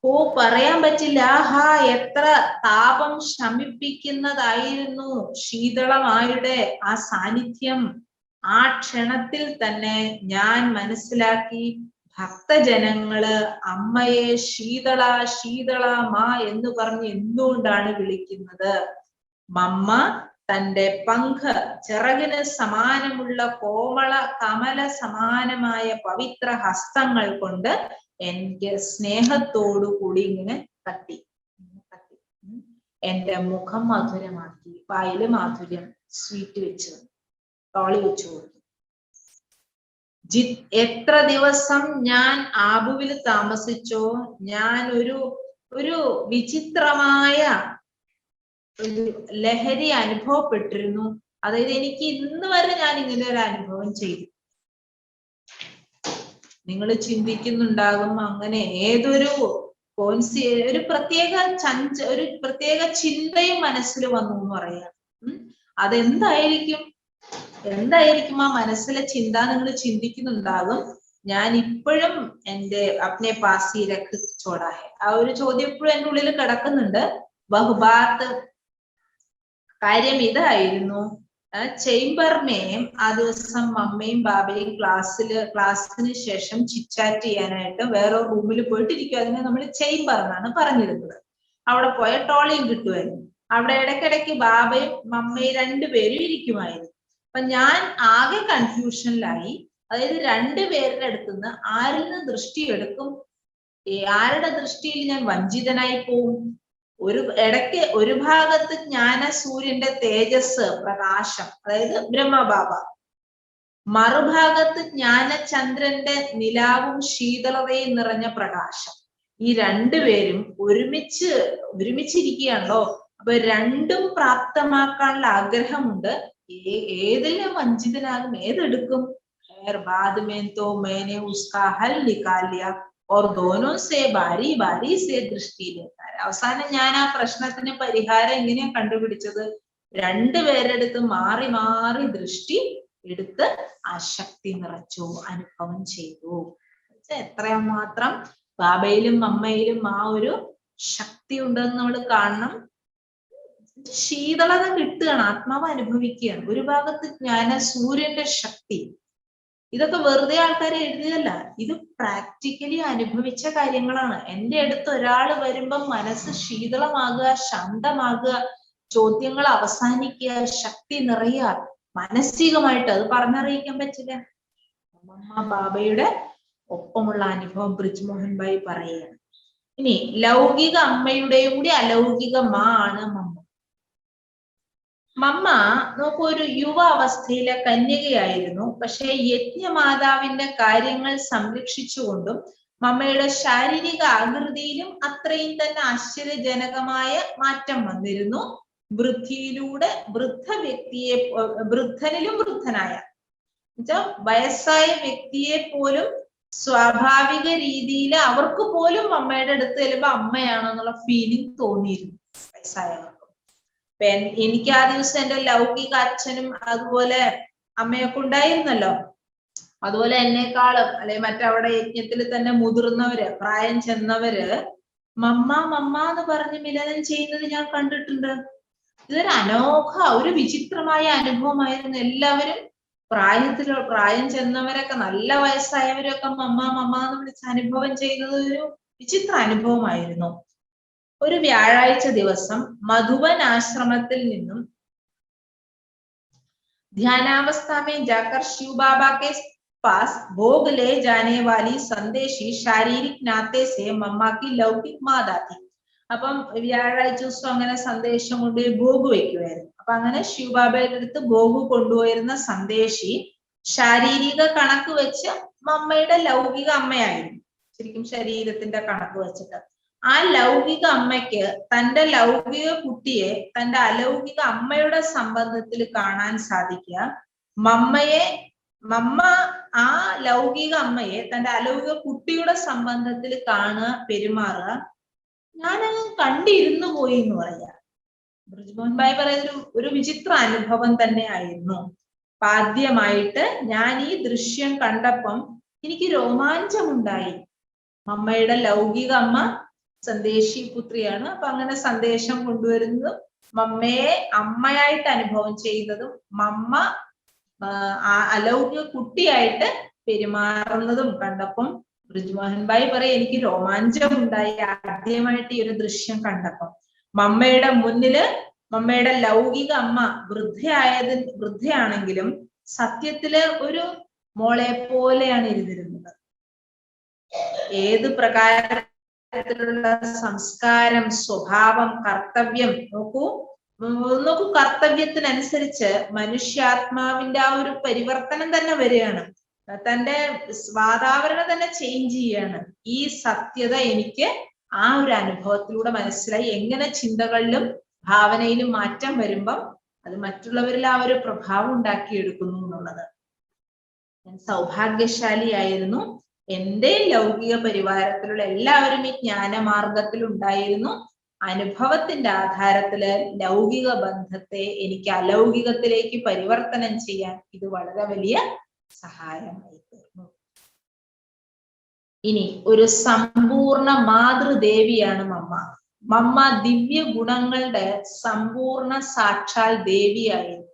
ഓ പറയാൻ പറ്റില്ല. ആഹാ എത്ര താപം ശമിപ്പിക്കുന്നതായിരുന്നു ശീതളമായുടെ ആ സാന്നിധ്യം. ആ ക്ഷണത്തിൽ തന്നെ ഞാൻ മനസ്സിലാക്കി, ഭക്തജനങ്ങള് അമ്മയെ ശീതള ശീതള മാ എന്ന് പറഞ്ഞ് എന്തുകൊണ്ടാണ് വിളിക്കുന്നത്? മമ്മ തന്റെ പങ്ക്, ചിറകിന് സമാനമുള്ള കോമള കമല സമാനമായ പവിത്ര ഹസ്തങ്ങൾ കൊണ്ട് എനിക്ക് സ്നേഹത്തോടു കൂടി ഇങ്ങനെ തട്ടി എന്റെ മുഖം മധുരമാക്കി. വായില് മാധുര്യം സ്വീറ്റ് വെച്ച് തോളി വെച്ചു കൊടുത്തു. എത്ര ദിവസം ഞാൻ ആബുവിൽ താമസിച്ചോ, ഞാൻ ഒരു വിചിത്രമായ ഒരു ലഹരി അനുഭവപ്പെട്ടിരുന്നു. അതായത് എനിക്ക് ഇന്ന് വരെ ഞാൻ ഇങ്ങനെ ഒരു അനുഭവം ചെയ്തു. നിങ്ങൾ ചിന്തിക്കുന്നുണ്ടാകും, അങ്ങനെ ഏതൊരു ഒരു പ്രത്യേക ചിന്തയും മനസ്സിൽ വന്നു എന്ന് പറയാം. എന്തായിരിക്കും ആ മനസ്സിലെ ചിന്ത? നിങ്ങൾ ചിന്തിക്കുന്നുണ്ടാകും. ഞാൻ ഇപ്പോഴും എന്റെ അപ്നെ പാസി രഖ് ചോടാ ഹെ, ആ ഒരു ചോദ്യം ഇപ്പോഴും എന്റെ ഉള്ളിൽ കിടക്കുന്നുണ്ട്. ബഹുബാത്ത് കാര്യം ഇതായിരുന്നു. ചേംബർമേയും ആ ദിവസം മമ്മയും ബാബയും ക്ലാസ്സിന് ശേഷം ചിറ്റാറ്റ് ചെയ്യാനായിട്ട് വേറെ റൂമിൽ പോയിട്ടിരിക്കും. അതിനെ നമ്മൾ ചേംബർ എന്നാണ് പറഞ്ഞിരുന്നത്. അവിടെ പോയ ടോളിയും കിട്ടുമായിരുന്നു. അവിടെ ഇടയ്ക്കിടയ്ക്ക് ബാബയും മമ്മയും 2 പേരും ഇരിക്കുമായിരുന്നു. അപ്പൊ ഞാൻ ആകെ കൺഫ്യൂഷനിലായി. അതായത് 2 പേരുടെ അടുത്തുനിന്ന് ആരിൽ നിന്ന് ദൃഷ്ടി എടുക്കും, ആരുടെ ദൃഷ്ടിയിൽ ഞാൻ വഞ്ചിതനായി പോവും? ഇടയ്ക്ക് ഒരു ഭാഗത്ത് ജ്ഞാന സൂര്യന്റെ തേജസ് പ്രകാശം, അതായത് ബ്രഹ്മബാബ, മറുഭാഗത്ത് ജ്ഞാനചന്ദ്രന്റെ നിലാവും ശീതളതയും നിറഞ്ഞ പ്രകാശം. ഈ രണ്ടുപേരും ഒരുമിച്ചിരിക്കുകയാണല്ലോ. അപ്പൊ രണ്ടും പ്രാപ്തമാക്കാനുള്ള ആഗ്രഹമുണ്ട്. ഏതിലും വഞ്ചിതനാകും, ഏതെടുക്കും? बाद में तो मैंने उसका हल निकाल लिया और दोनों से बारी बारी से दृष्टि लेता है. അവസാനം ഞാൻ ആ പ്രശ്നത്തിന് പരിഹാരം എങ്ങനെയാ കണ്ടുപിടിച്ചത്? രണ്ടുപേരെടുത്ത് മാറി മാറി ദൃഷ്ടി എടുത്ത് ആ ശക്തി നിറച്ചു, അനുഭവം ചെയ്തു. എത്രമാത്രം ബാബയിലും അമ്മയിലും ആ ഒരു ശക്തി ഉണ്ടെന്ന് നമ്മൾ കാണണം. ശീതളത കിട്ടുകയാണ്, ആത്മാവ് അനുഭവിക്കുകയാണ്. ഒരു ഭാഗത്ത് ജ്ഞാന സൂര്യന്റെ ശക്തി. ഇതൊക്കെ വെറുതെ ആൾക്കാർ എഴുതിയതല്ല, ഇത് പ്രാക്ടിക്കലി അനുഭവിച്ച കാര്യങ്ങളാണ്. എൻ്റെ അടുത്ത് ഒരാൾ വരുമ്പം മനസ്സ് ശീതളമാകുക, ശാന്തമാകുക, ചോദ്യങ്ങൾ അവസാനിക്കുക, ശക്തി നിറയുക, മാനസികമായിട്ട്. അത് പറഞ്ഞറിയിക്കാൻ പറ്റില്ല. അമ്മ ബാബയുടെ ഒപ്പമുള്ള അനുഭവം ബ്രിജ്മോഹൻ ഭായി പറയുകയാണ്. ഇനി ലൗകിക അമ്മയുടെയും കൂടി അലൗകിക മാ ആണ് മമ്മ. മമ്മ നോക്കൂ, ഒരു യുവ അവസ്ഥയിലെ കന്യകയായിരുന്നു. പക്ഷെ യജ്ഞമാതാവിന്റെ കാര്യങ്ങൾ സംരക്ഷിച്ചുകൊണ്ടും മമ്മയുടെ ശാരീരിക ആകൃതിയിലും അത്രയും തന്നെ ആശ്ചര്യജനകമായ മാറ്റം വന്നിരുന്നു. വൃദ്ധിയിലൂടെ വൃദ്ധനിലും വൃദ്ധനായ വയസ്സായ വ്യക്തിയെ പോലും സ്വാഭാവിക രീതിയിൽ അവർക്ക് പോലും അമ്മയുടെ അടുത്ത് ചെല്ലുമ്പോ അമ്മയാണെന്നുള്ള ഫീലിംഗ് തോന്നിയിരുന്നു വയസ്സായവർക്ക്. എനിക്ക് ആ ദിവസം എന്റെ ലൗകിക അച്ഛനും അതുപോലെ അമ്മയൊക്കെ ഉണ്ടായിരുന്നല്ലോ. അതുപോലെ എന്നെക്കാളും അല്ലെ മറ്റവിടെ യജ്ഞത്തിൽ തന്നെ മുതിർന്നവര്, പ്രായം ചെന്നവര് മമ്മ മമ്മ എന്ന് പറഞ്ഞ് മിലനം ചെയ്യുന്നത് ഞാൻ കണ്ടിട്ടുണ്ട്. ഇതൊരു ഒരു വിചിത്രമായ അനുഭവമായിരുന്നു. എല്ലാവരും പ്രായം ചെന്നവരൊക്കെ, നല്ല വയസ്സായവരൊക്കെ മമ്മ മമ്മ എന്ന് വിളിച്ച് അനുഭവം ചെയ്യുന്നത് ഒരു വിചിത്ര അനുഭവമായിരുന്നു. ഒരു വ്യാഴാഴ്ച ദിവസം മധുബൻ ആശ്രമത്തിൽ നിന്നും ധ്യാനാवस्था में जाकर शिव बाबा के पास भोग ले जाने वाली संदेशी शारीरिक नाते से मम्मा की लौकिक माता थी. അപ്പം വ്യാഴാഴ്ച ദിവസം അങ്ങനെ സന്ദേശം കൊണ്ട് ഭോഗ് വെക്കുമായിരുന്നു. അപ്പൊ അങ്ങനെ ശിവബാബയുടെ അടുത്ത് ഭോഗ് കൊണ്ടുപോയിരുന്ന സന്ദേശി ശാരീരിക കണക്ക് വെച്ച് മമ്മയുടെ ലൗകിക അമ്മയായിരുന്നു. ശരിക്കും ശരീരത്തിന്റെ കണക്ക് വെച്ചിട്ട് ആ ലൗകിക അമ്മയ്ക്ക് തന്റെ ലൗകിക കുട്ടിയെ തന്റെ അലൗകിക അമ്മയുടെ സംബന്ധത്തിൽ കാണാൻ സാധിക്കുക. മമ്മ ആ ലൗകിക അമ്മയെ തന്റെ അലൗകിക കുട്ടിയുടെ സംബന്ധത്തിൽ കാണുക, പെരുമാറുക. ഞാനങ്ങ് കണ്ടിരുന്നു പോയി എന്ന് പറയാ. ബ്രിജ്മോഹൻ ഭായി പറയുന്ന ഒരു വിചിത്ര അനുഭവം തന്നെ ആയിരുന്നു. ആദ്യമായിട്ട് ഞാൻ ഈ ദൃശ്യം കണ്ടപ്പം എനിക്ക് രോമാഞ്ചമുണ്ടായി. മമ്മയുടെ ലൗകിക അമ്മ സന്ദേശി പുത്രിയാണ്. അപ്പൊ അങ്ങനെ സന്ദേശം കൊണ്ടുവരുന്നതും മമ്മയെ അമ്മയായിട്ട് അനുഭവം ചെയ്യുന്നതും മമ്മ അലൗകിക കുട്ടിയായിട്ട് പെരുമാറുന്നതും കണ്ടപ്പം ബ്രിജ്മോഹൻ ഭായി പറയും എനിക്ക് രോമാഞ്ചമുണ്ടായി ആദ്യമായിട്ട് ഈ ഒരു ദൃശ്യം കണ്ടപ്പം. മമ്മയുടെ മുന്നില് മമ്മയുടെ ലൗകിക അമ്മ വൃദ്ധയാണെങ്കിലും സത്യത്തില് ഒരു മോളെ പോലെയാണ് ഇരുന്നിരുന്നത്. ഏത് പ്രകാരത്തിലുള്ള സംസ്കാരം, സ്വഭാവം, കർത്തവ്യം നോക്കൂ കർത്തവ്യത്തിനനുസരിച്ച് മനുഷ്യാത്മാവിന്റെ ആ ഒരു പരിവർത്തനം തന്നെ വരികയാണ്. തന്റെ വാതാവരണം തന്നെ ചേഞ്ച് ചെയ്യാണ്. ഈ സത്യത എനിക്ക് ആ ഒരു അനുഭവത്തിലൂടെ മനസ്സിലായി. എങ്ങനെ ചിന്തകളിലും ഭാവനയിലും മാറ്റം വരുമ്പം അത് മറ്റുള്ളവരിൽ ആ ഒരു പ്രഭാവം ഉണ്ടാക്കിയെടുക്കുന്നു എന്നുള്ളത്. ഞാൻ സൗഭാഗ്യശാലിയായിരുന്നു. എൻ്റെ ലൗകിക പരിവാരത്തിലുള്ള എല്ലാവരും ഈ ജ്ഞാനമാർഗത്തിൽ ഉണ്ടായിരുന്നു. അനുഭവത്തിന്റെ ആധാരത്തില് ലൗകിക ബന്ധത്തെ എനിക്ക് അലൗകികത്തിലേക്ക് പരിവർത്തനം ചെയ്യാൻ ഇത് വളരെ വലിയ സഹായമായി തീർന്നു. ഇനി ഒരു സമ്പൂർണ്ണ മാതൃദേവിയാണ് മമ്മ. മമ്മ ദിവ്യ ഗുണങ്ങളുടെ സമ്പൂർണ്ണ സാക്ഷാൽ ദേവിയായിരുന്നു.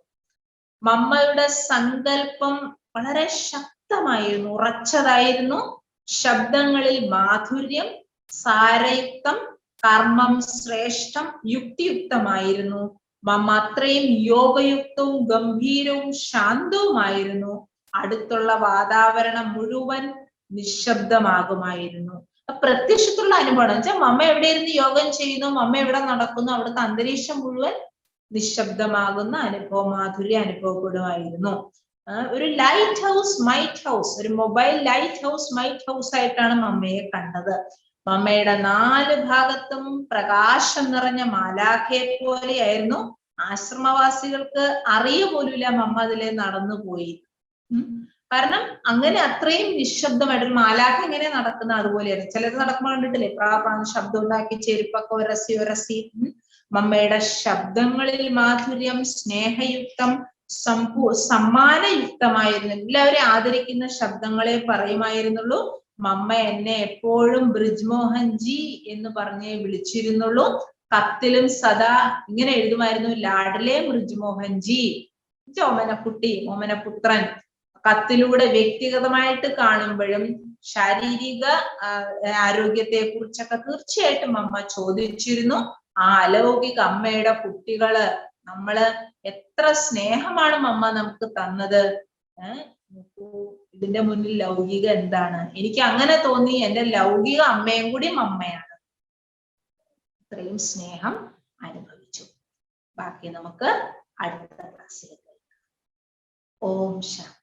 മമ്മയുടെ സങ്കല്പം വളരെ ശക്തമായിരുന്നു, ഉറച്ചതായിരുന്നു. ശബ്ദങ്ങളിൽ മാധുര്യം, സാരയുക്തം, കർമ്മം ശ്രേഷ്ഠം, യുക്തിയുക്തമായിരുന്നു. മമ്മ അത്രയും യോഗയുക്തവും ഗംഭീരവും ശാന്തവുമായിരുന്നു. അടുത്തുള്ള വാതാവരണം മുഴുവൻ നിശബ്ദമാകുമായിരുന്നു. പ്രത്യക്ഷത്തിലുള്ള അനുഭവം വെച്ചാൽ മമ്മ എവിടെ ഇരുന്ന് യോഗം ചെയ്യുന്നു, മമ്മ എവിടെ നടക്കുന്നു, അവിടുത്തെ അന്തരീക്ഷം മുഴുവൻ നിശബ്ദമാകുന്ന അനുഭവം, മാധുര്യ അനുഭവപ്പെടുമായിരുന്നു. ഒരു ലൈറ്റ് ഹൗസ് മൈറ്റ് ഹൗസ്, ഒരു mobile light house might house ആയിട്ടാണ് മമ്മയെ കണ്ടത്. മമ്മയുടെ 4 ഭാഗത്തും പ്രകാശം നിറഞ്ഞ മാലാഖയെ പോലെയായിരുന്നു. ആശ്രമവാസികൾക്ക് അറിയ പോലുമില്ല മമ്മ അതിലെ നടന്നുപോയി. കാരണം അങ്ങനെ അത്രയും നിശബ്ദമായിട്ട് ഒരു മാലാഖ എങ്ങനെ നടക്കുന്ന അതുപോലെയായിരുന്നു. ചിലർ നടക്കുമ്പോൾ കണ്ടിട്ടില്ലേ, പ്രാപ്രാന്ന് ശബ്ദം ഉണ്ടാക്കി ചെരുപ്പൊക്കെ ഉരസി ഉരസി. മമ്മയുടെ ശബ്ദങ്ങളിൽ മാധുര്യം, സ്നേഹയുക്തം, സമ്മാനയുക്തമായിരുന്നു. എല്ലാവരെയും ആദരിക്കുന്ന ശബ്ദങ്ങളെ പറയുമായിരുന്നുള്ളൂ. മമ്മ എന്നെ എപ്പോഴും ബ്രിജ്മോഹൻ ജി എന്ന് പറഞ്ഞേ വിളിച്ചിരുന്നുള്ളൂ. കത്തിലും സദാ ഇങ്ങനെ എഴുതുമായിരുന്നു, ലാഡ്ലെ ബ്രിജ്മോഹൻ ജി, ഓമനക്കുട്ടി, ഓമനപുത്രൻ. കത്തിലൂടെ വ്യക്തിഗതമായിട്ട് കാണുമ്പോഴും ശാരീരിക ആരോഗ്യത്തെ കുറിച്ചൊക്കെ തീർച്ചയായിട്ടും അമ്മ ചോദിച്ചിരുന്നു. ആ അലൗകിക അമ്മയുടെ കുട്ടികള്, നമ്മള് എത്ര സ്നേഹമാണ് അമ്മ നമുക്ക് തന്നത്. ഇതിന്റെ മുന്നിൽ ലൗകിക എന്താണ്? എനിക്ക് അങ്ങനെ തോന്നി, എന്റെ ലൗകിക അമ്മയും കൂടി അമ്മയാണ്. ഇത്രയും സ്നേഹം അനുഭവിച്ചു. ബാക്കി നമുക്ക് അടുത്ത ക്ലാസ്സിൽ കേൾക്കാം. ഓം ശാന്തി.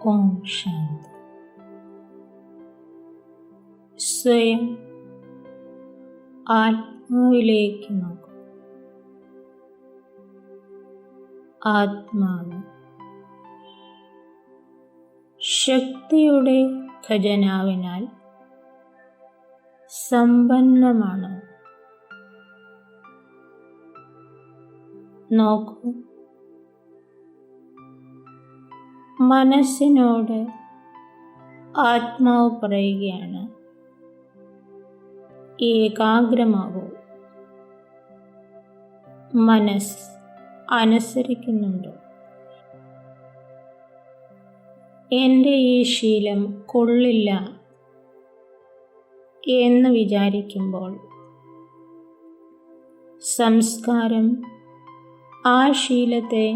ഓം ശാന്തി. സ്വയം ആത്മാവിലേക്ക് നോക്കൂ. ആത്മാവ് ശക്തിയുടെ ഖജനാവിനാൽ സമ്പന്നമാണ്. നോക്കൂ, മനസ്സിനോട് ആത്മാവ് പറയുകയാണ്, ഏകാഗ്രമാകൂ. മനസ്സ് അനുസരിക്കുന്നുണ്ട്. എൻ്റെ ഈ ശീലം കൊള്ളില്ല എന്ന് വിചാരിക്കുമ്പോൾ സംസ്കാരം ആ ശീലത്തെ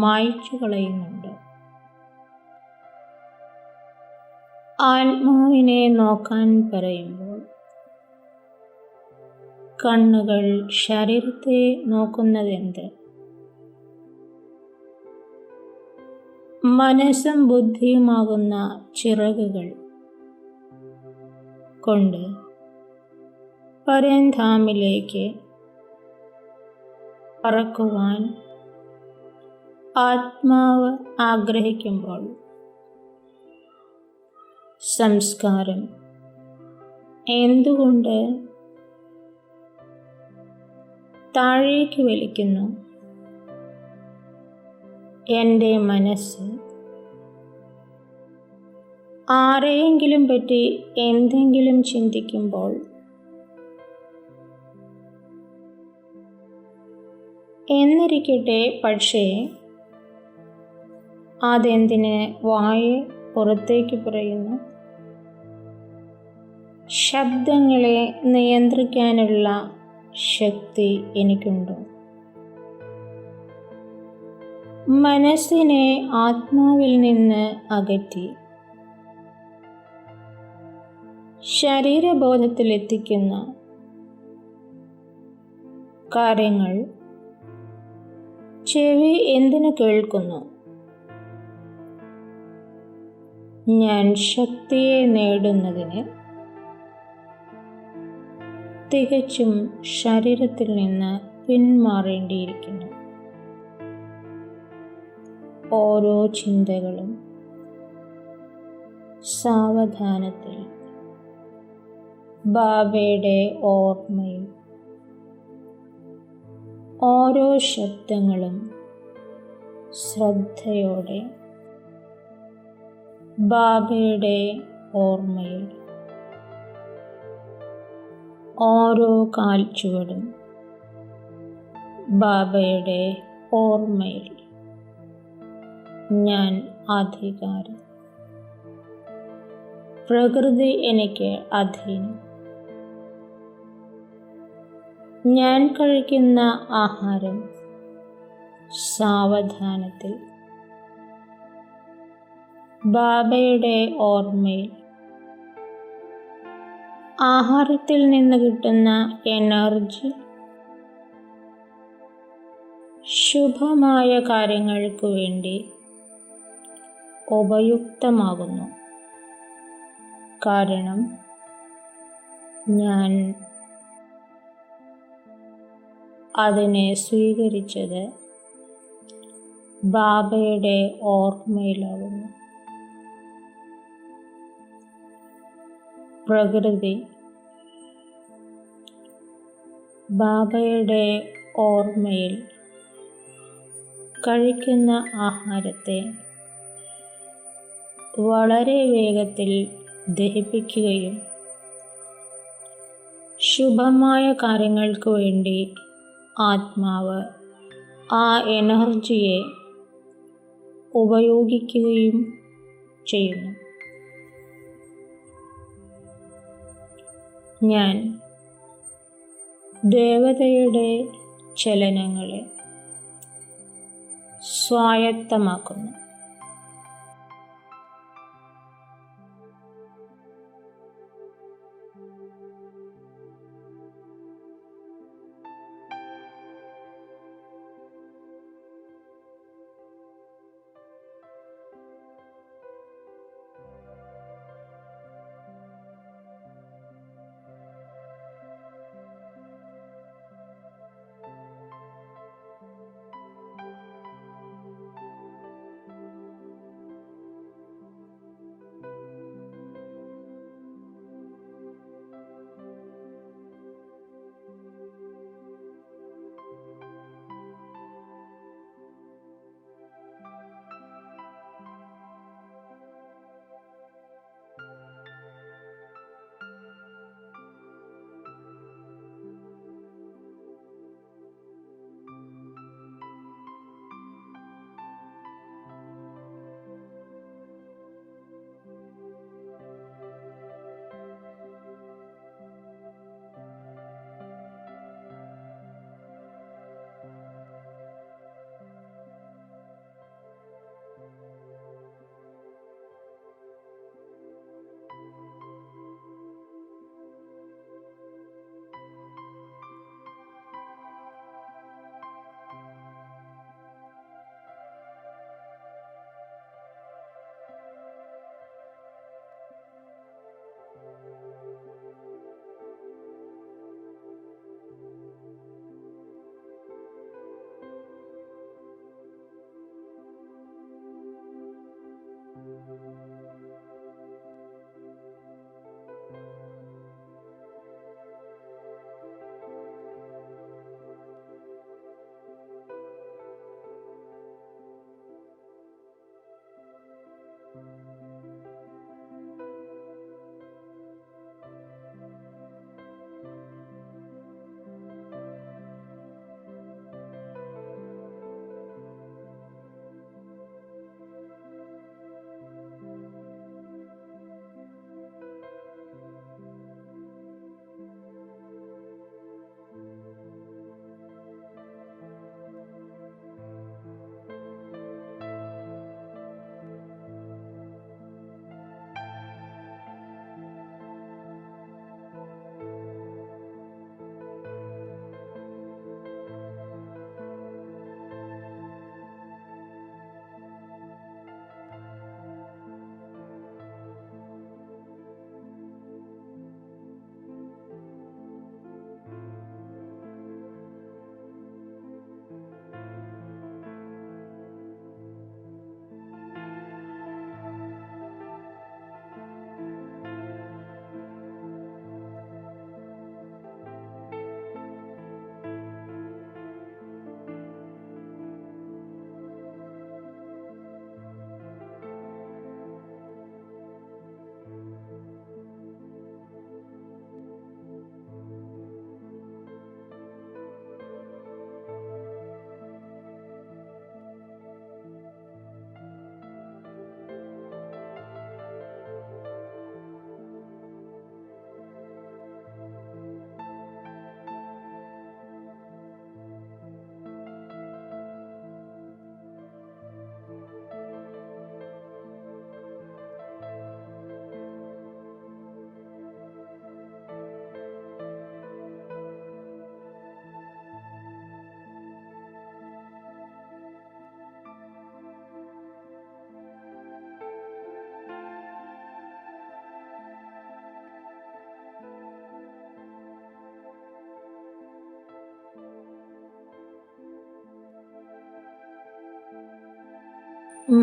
മായ്ച്ചു കളയുന്നുണ്ട്. ആത്മാവിനെ നോക്കാൻ പറയുമ്പോൾ കണ്ണുകൾ ശരീരത്തെ നോക്കുന്നതെന്ത്? മനസ്സും ബുദ്ധിയുമാകുന്ന ചിറകുകൾ കൊണ്ട് പരംധാമിലേക്ക് പറക്കുവാൻ ആത്മാവ് ആഗ്രഹിക്കുമ്പോൾ സംസ്കാരം എന്തുകൊണ്ട് താഴേക്ക് വലിക്കുന്നു? എൻ്റെ മനസ്സ് ആരെയെങ്കിലും പറ്റി എന്തെങ്കിലും ചിന്തിക്കുമ്പോൾ എന്നിരിക്കട്ടെ, പക്ഷേ അതെന്തിന് വായ പുറത്തേക്ക് പറയുന്നു? ശബ്ദങ്ങളെ നിയന്ത്രിക്കാനുള്ള ശക്തി എനിക്കുണ്ടോ? മനസ്സിനെ ആത്മാവിൽ നിന്ന് അകറ്റി ശരീരബോധത്തിലെത്തിക്കുന്ന കാര്യങ്ങൾ ചെവി എന്തിനു കേൾക്കുന്നു? ഞാൻ ശക്തിയെ നേടുന്നതിന് തികച്ചും ശരീരത്തിൽ നിന്ന് പിന്മാറേണ്ടിയിരിക്കുന്നു. ഓരോ ചിന്തകളും സാവധാനത്തിൽ ബാബയുടെ ഓർമ്മയിൽ, ഓരോ ശബ്ദങ്ങളും ശ്രദ്ധയോടെ ബാബയുടെ ഓർമ്മയിൽ, ഓരോ കാൽച്ചുവടും ബാബയുടെ ഓർമ്മയിൽ. ഞാൻ അധികാരം, പ്രകൃതി എനിക്ക് അധീനം. ഞാൻ കഴിക്കുന്ന ആഹാരം സാവധാനത്തിൽ ബാബയുടെ ഓർമ്മയിൽ, ആഹാരത്തിൽ നിന്ന് കിട്ടുന്ന എനർജി ശുഭമായ കാര്യങ്ങൾക്ക് വേണ്ടി ഉപയുക്തമാകുന്നു. കാരണം ഞാൻ അതിനെ സ്വീകരിച്ചത് ബാബയുടെ ഓർമ്മയിലാകുന്നു. പ്രകൃതി ബാബയുടെ ഓർമ്മയിൽ കഴിക്കുന്ന ആഹാരത്തെ വളരെ വേഗത്തിൽ ദഹിപ്പിക്കുകയും ശുഭമായ കാര്യങ്ങൾക്ക് വേണ്ടി ആത്മാവ് ആ എനർജിയെ ഉപയോഗിക്കുകയും ചെയ്യുന്നു. ഞാൻ ദേവതയുടെ ചലനങ്ങളെ സ്വായത്തമാക്കുന്നു.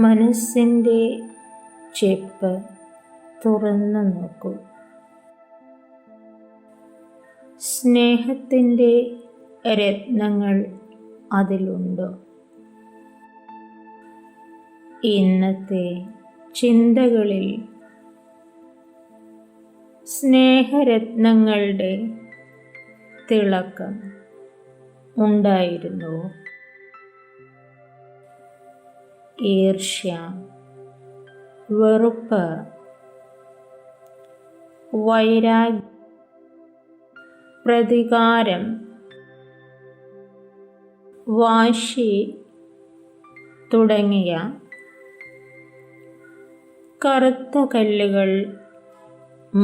മനസ്സിൻ്റെ ചെപ്പ് തുറന്നു നോക്കൂ. സ്നേഹത്തിൻ്റെ രത്നങ്ങൾ അതിലുണ്ടോ? ഇന്നത്തെ ചിന്തകളിൽ സ്നേഹരത്നങ്ങളുടെ തിളക്കം ഉണ്ടായിരുന്നോ? ഈർഷ്യ, വെറുപ്പ്, വൈരാഗ്യം, പ്രതികാരം, വാശി തുടങ്ങിയ കറുത്ത കല്ലുകൾ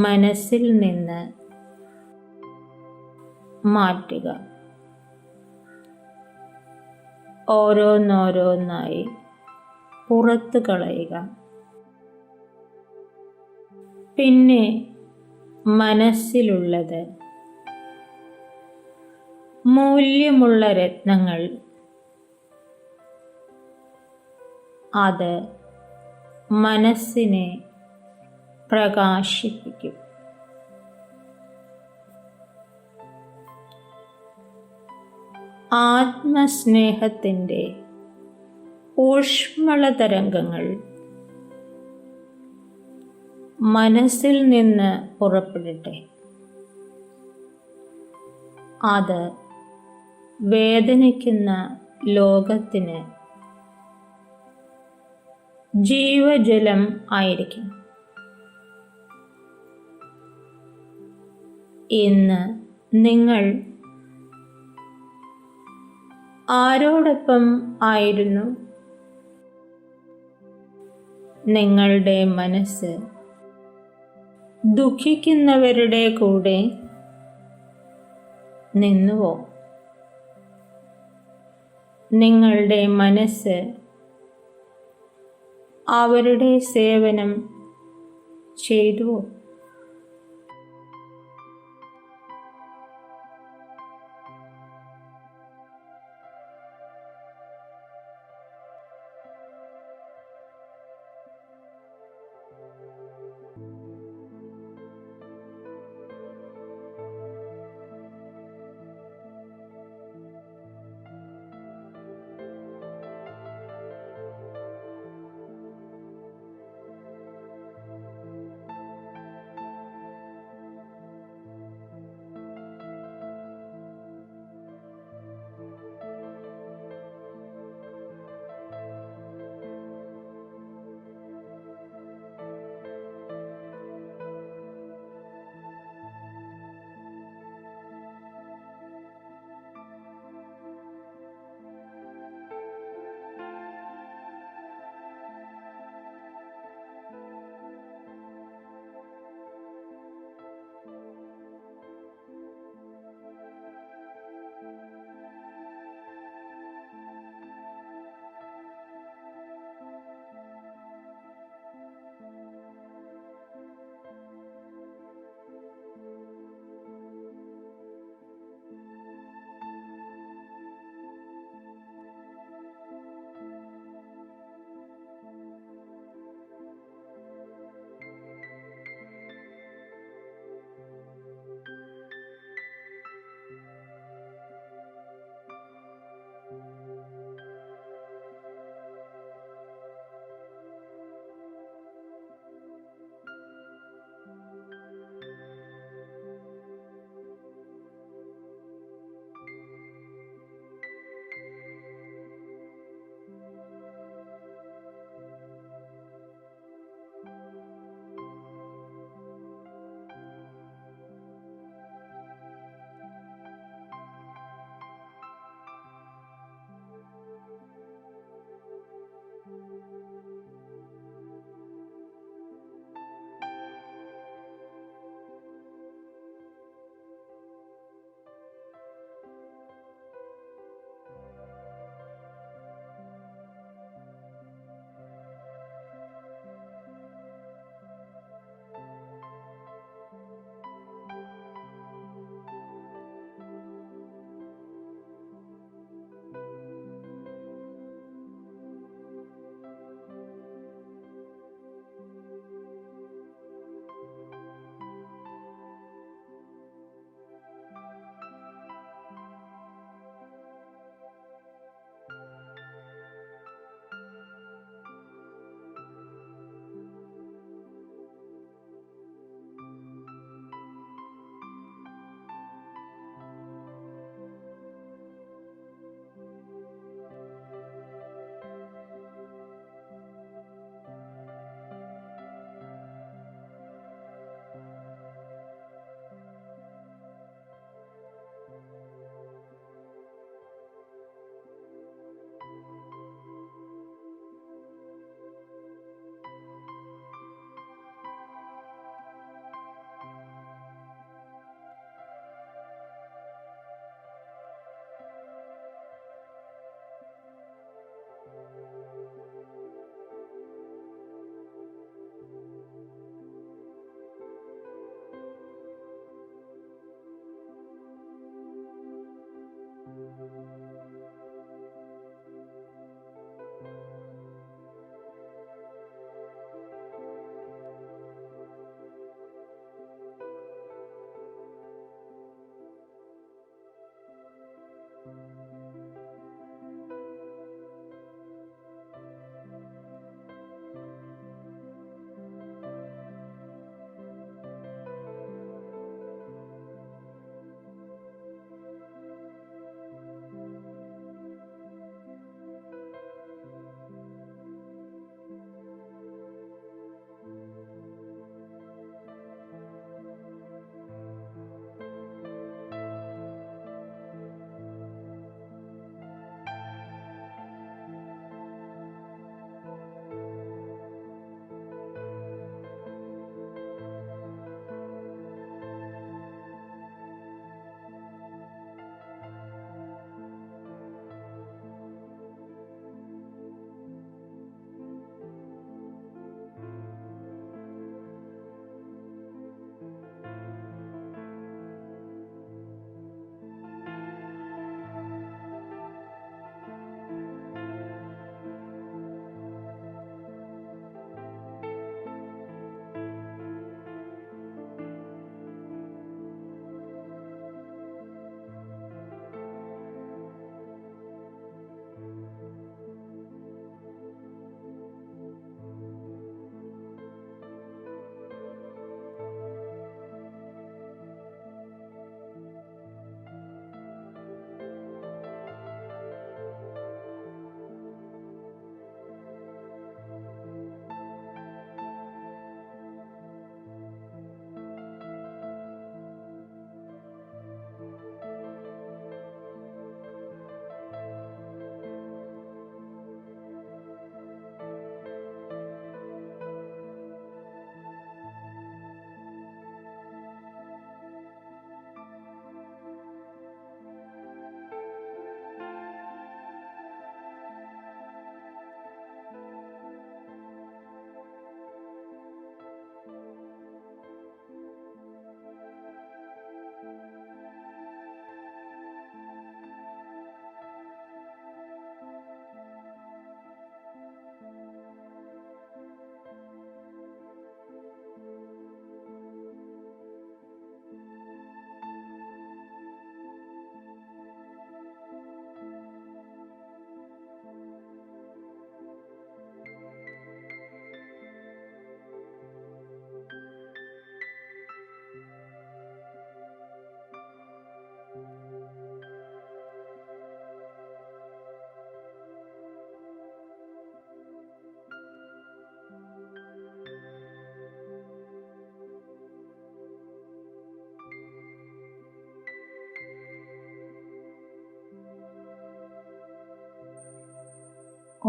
മനസ്സിൽ നിന്ന് മാറ്റുക. ഓരോന്നോരോന്നായി പുറത്തു കളയുക. പിന്നെ മനസ്സിലുള്ളത് മൂല്യമുള്ള രത്നങ്ങൾ. അത് മനസ്സിനെ പ്രകാശിപ്പിക്കും. ആത്മസ്നേഹത്തിൻ്റെ ഊഷ്മള തരംഗങ്ങൾ മനസ്സിൽ നിന്ന് പുറപ്പെടട്ടെ. അത് വേദനിക്കുന്ന ലോകത്തിന് ജീവജലം ആയിരിക്കും. ഇന്ന് നിങ്ങൾ ആരോടൊപ്പം ആയിരുന്നു? നിങ്ങളുടെ മനസ്സ് ദുഃഖിക്കുന്നവരുടെ കൂടെ നിന്നുവോ? നിങ്ങളുടെ മനസ്സ് അവരുടെ സേവനം ചെയ്തുവോ?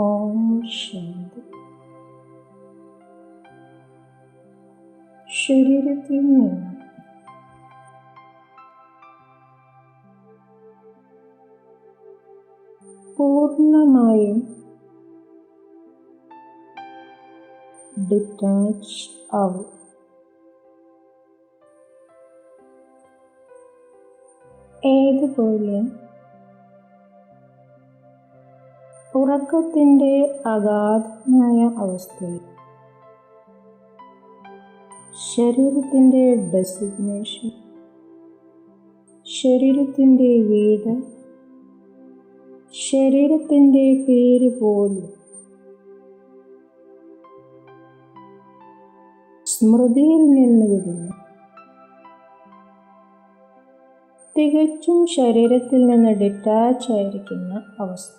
ഓം ശാന്തി. ശരീരത്തിൽ നിന്ന് പൂർണ്ണമായും ഡിറ്റാച്ച് ആവും. ഏതുപോലെ ഉറക്കത്തിൻ്റെ അഗാധമായ അവസ്ഥയിൽ ശരീരത്തിൻ്റെ ഡെസിഗ്നേഷൻ, ശരീരത്തിൻ്റെ വീട്, ശരീരത്തിൻ്റെ പേര് പോലും സ്മൃതിയിൽ നിന്ന് വിടുന്നു. തികച്ചും ശരീരത്തിൽ നിന്ന് ഡിറ്റാച്ച് ആയിരിക്കുന്ന അവസ്ഥ.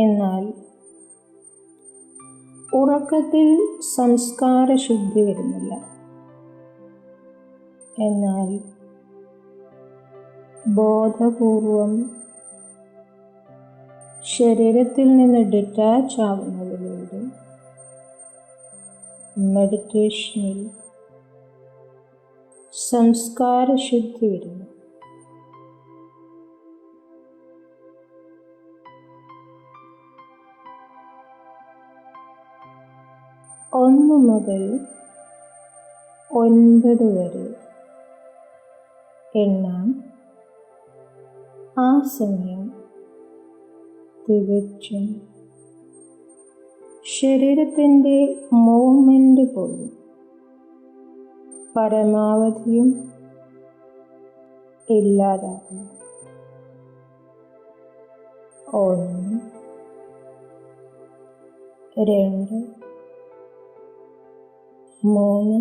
എന്നാൽ ഉറക്കത്തിൽ സംസ്കാര ശുദ്ധി വരുന്നില്ല. എന്നാൽ ബോധപൂർവം ശരീരത്തിൽ നിന്ന് ഡിറ്റാച്ച് ആവുന്നതിലൂടെ മെഡിറ്റേഷനിൽ സംസ്കാര ശുദ്ധി വരുന്നു. 1 മുതൽ 9 വരെ എണ്ണാം. ആ സമയം തികച്ചും ശരീരത്തിൻ്റെ മൂവ്മെൻ്റ് പോലും പരമാവധിയും ഇല്ലാതാകും. 1, 2, 3,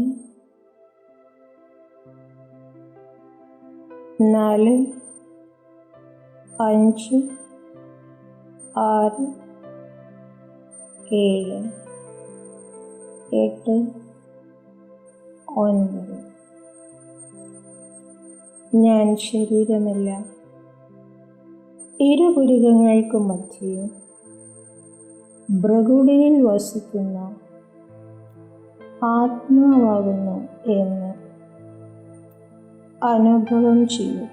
4, 5, 6, 7, 8, 9. ഞാൻ ശരീരമല്ല, ഇരുപുരികങ്ങൾക്കു മധ്യേ ഭ്രകുടിയിൽ വസിക്കുന്ന ആത്മാവാകുന്നു എന്ന് അനുഭവം ചെയ്യും.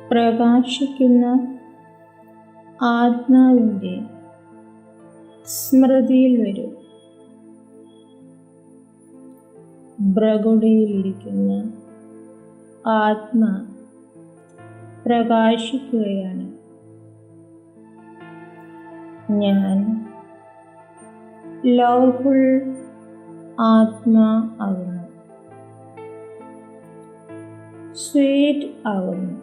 പ്രകാശിക്കുന്ന ആത്മാവിൻ്റെ സ്മൃതിയിൽ വരും. ഭ്രകുടിയിലിരിക്കുന്ന ആത്മാ പ്രകാശിക്കുകയാണ്. ഞാൻ ലവ്ഫുൾ ആത്മാ ആകുന്നു, സ്വീറ്റ് ആകുന്നു,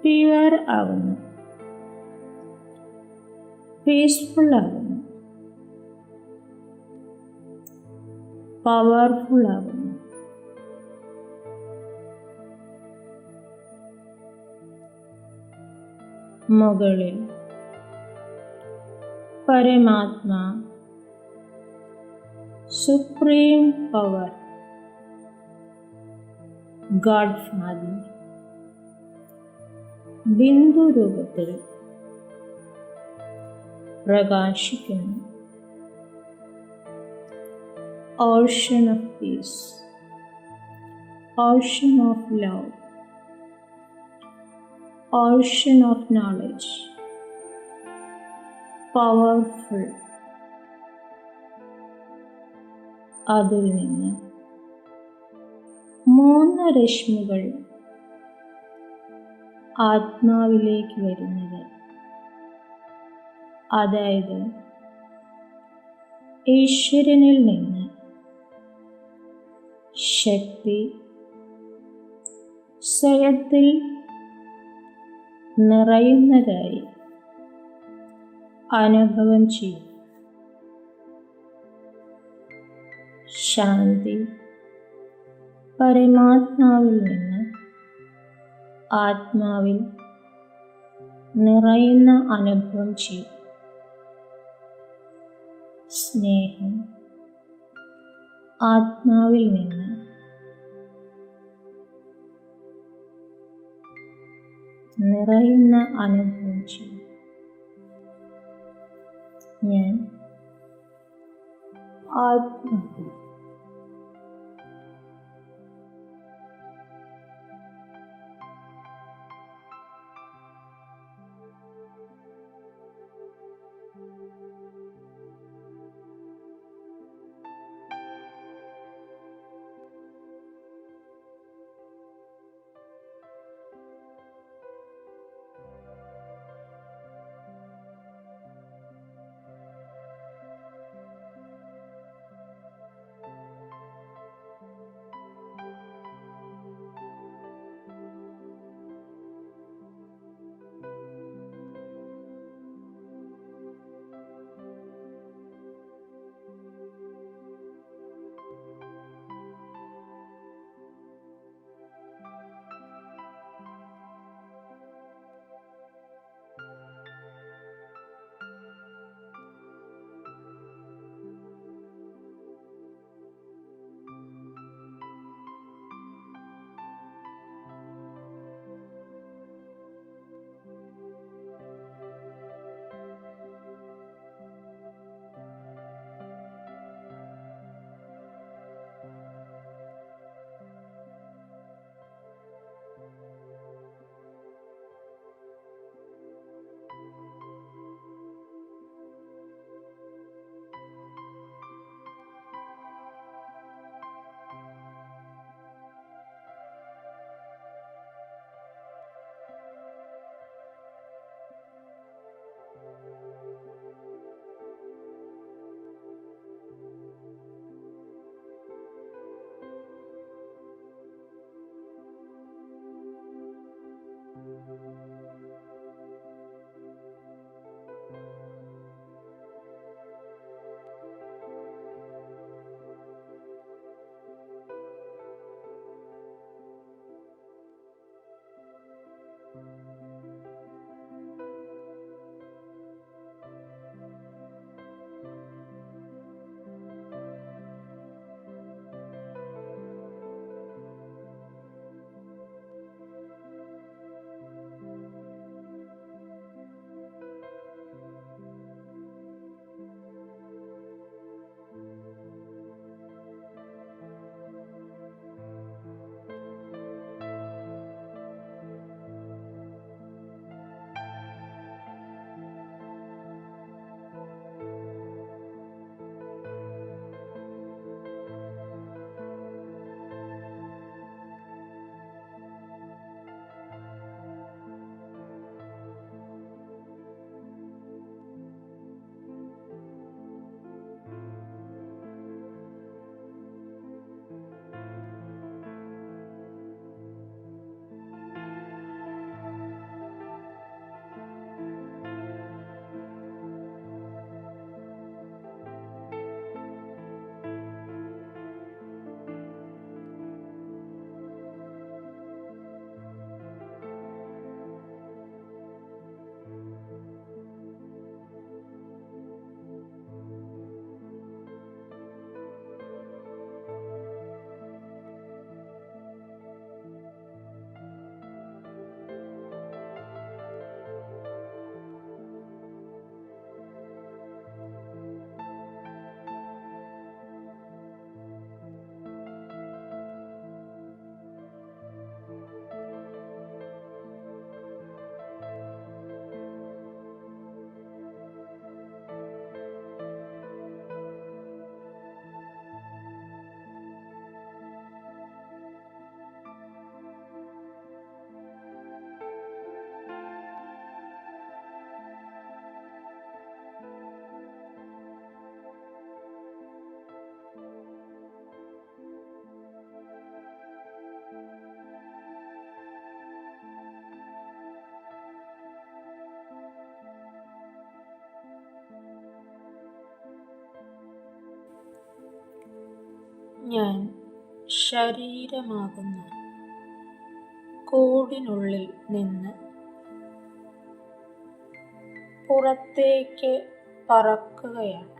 പ്യുവർ ആകുന്നു, പീസ്ഫുൾ ആകുന്നു, പവർഫുൾ ആകുന്നു. മുകളിൽ പരമാത്മാ സുപ്രീം പവർ ഗോഡ് ഫാദർ ബിന്ദു രൂപത്തിൽ പ്രകാശിക്കുന്നു. Ocean of peace, ocean of love, ocean of knowledge, powerful. അതിൽ നിന്ന് 3 രശ്മികൾ ആത്മാവിലേക്ക് വരുന്നത്, അതായത് ഈശ്വരനിൽ നിന്ന് ശക്തി സ്വയത്തിൽ നിറയുന്നതായി അനുഭവം ചെയ്യും. ശാന്തി പരമാത്മാവിൽ നിന്ന് ആത്മാവിൽ നിറയുന്ന അനുഭവം ചെയ്യും. സ്നേഹം ആത്മാവിൽ നിന്ന് നിറയുന്ന അനുഭവം ചെയ്യും. ഞാൻ ആത്മാവിൽ ഞാൻ ശരീരമാകുന്ന കൂടിനുള്ളിൽ നിന്ന് പുറത്തേക്ക് പറക്കുകയാണ്.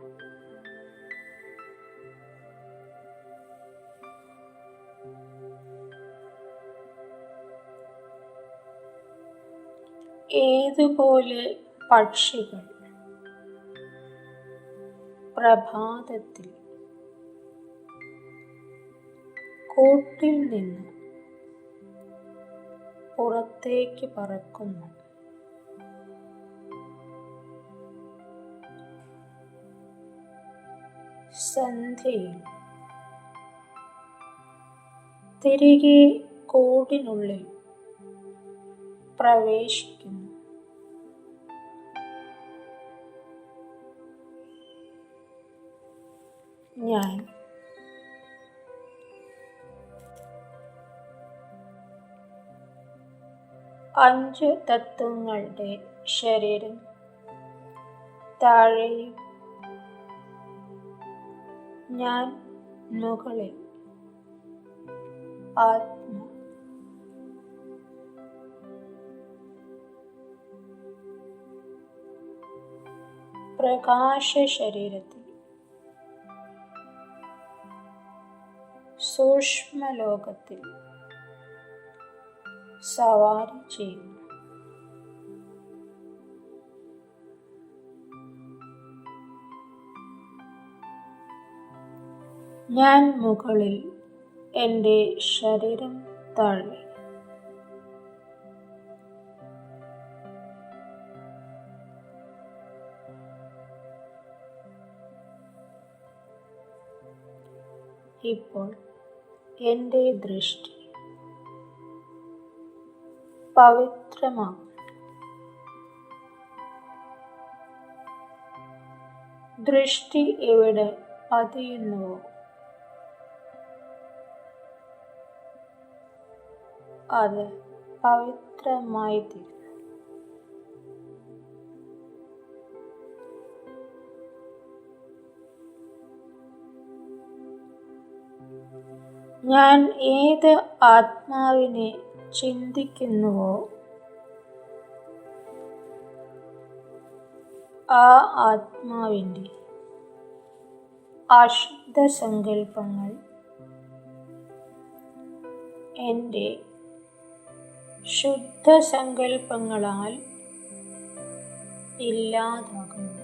ഏതുപോലെ പക്ഷികൾ പ്രഭാതത്തിൽ കൂട്ടിൽ നിന്ന് പുറത്തേക്ക് പറക്കുന്നു, സന്ധ്യയിൽ തിരികെ കൂടിനുള്ളിൽ പ്രവേശിക്കുന്നു. ഞാൻ അഞ്ച് തത്വങ്ങളുടെ ശരീരം താഴെയും ഞാൻ മുകളിൽ ആത്മ പ്രകാശ ശരീരത്തിൽ സൂക്ഷ്മലോകത്തിൽ സവാരി ചെയ്യുന്നു. ഞാൻ മുകളിൽ, എൻ്റെ ശരീരം താഴെ. ഇപ്പോൾ എൻ്റെ ദൃഷ്ടി പവിത്രമാകും. ദൃഷ്ടി എവിടെ പതിയുന്നുവോ അത് പവിത്രമായി തീരും. ഞാൻ ഏത് ആത്മാവിനെ ചിന്തിക്കുന്നുവോ ആ ആത്മാവിൻ്റെ അശുദ്ധ സങ്കല്പങ്ങൾ എൻ്റെ ശുദ്ധ സങ്കല്പങ്ങളാൽ ഇല്ലാതാകുന്നു.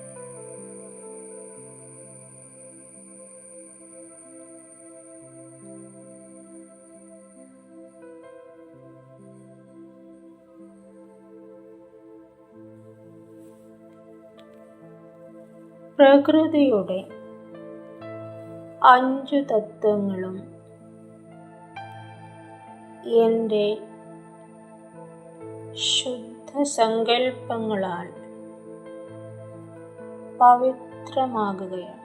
പ്രകൃതിയുടെ 5 തത്വങ്ങളും എൻ്റെ ശുദ്ധ സങ്കല്പങ്ങളാൽ പവിത്രമാകുകയാണ്.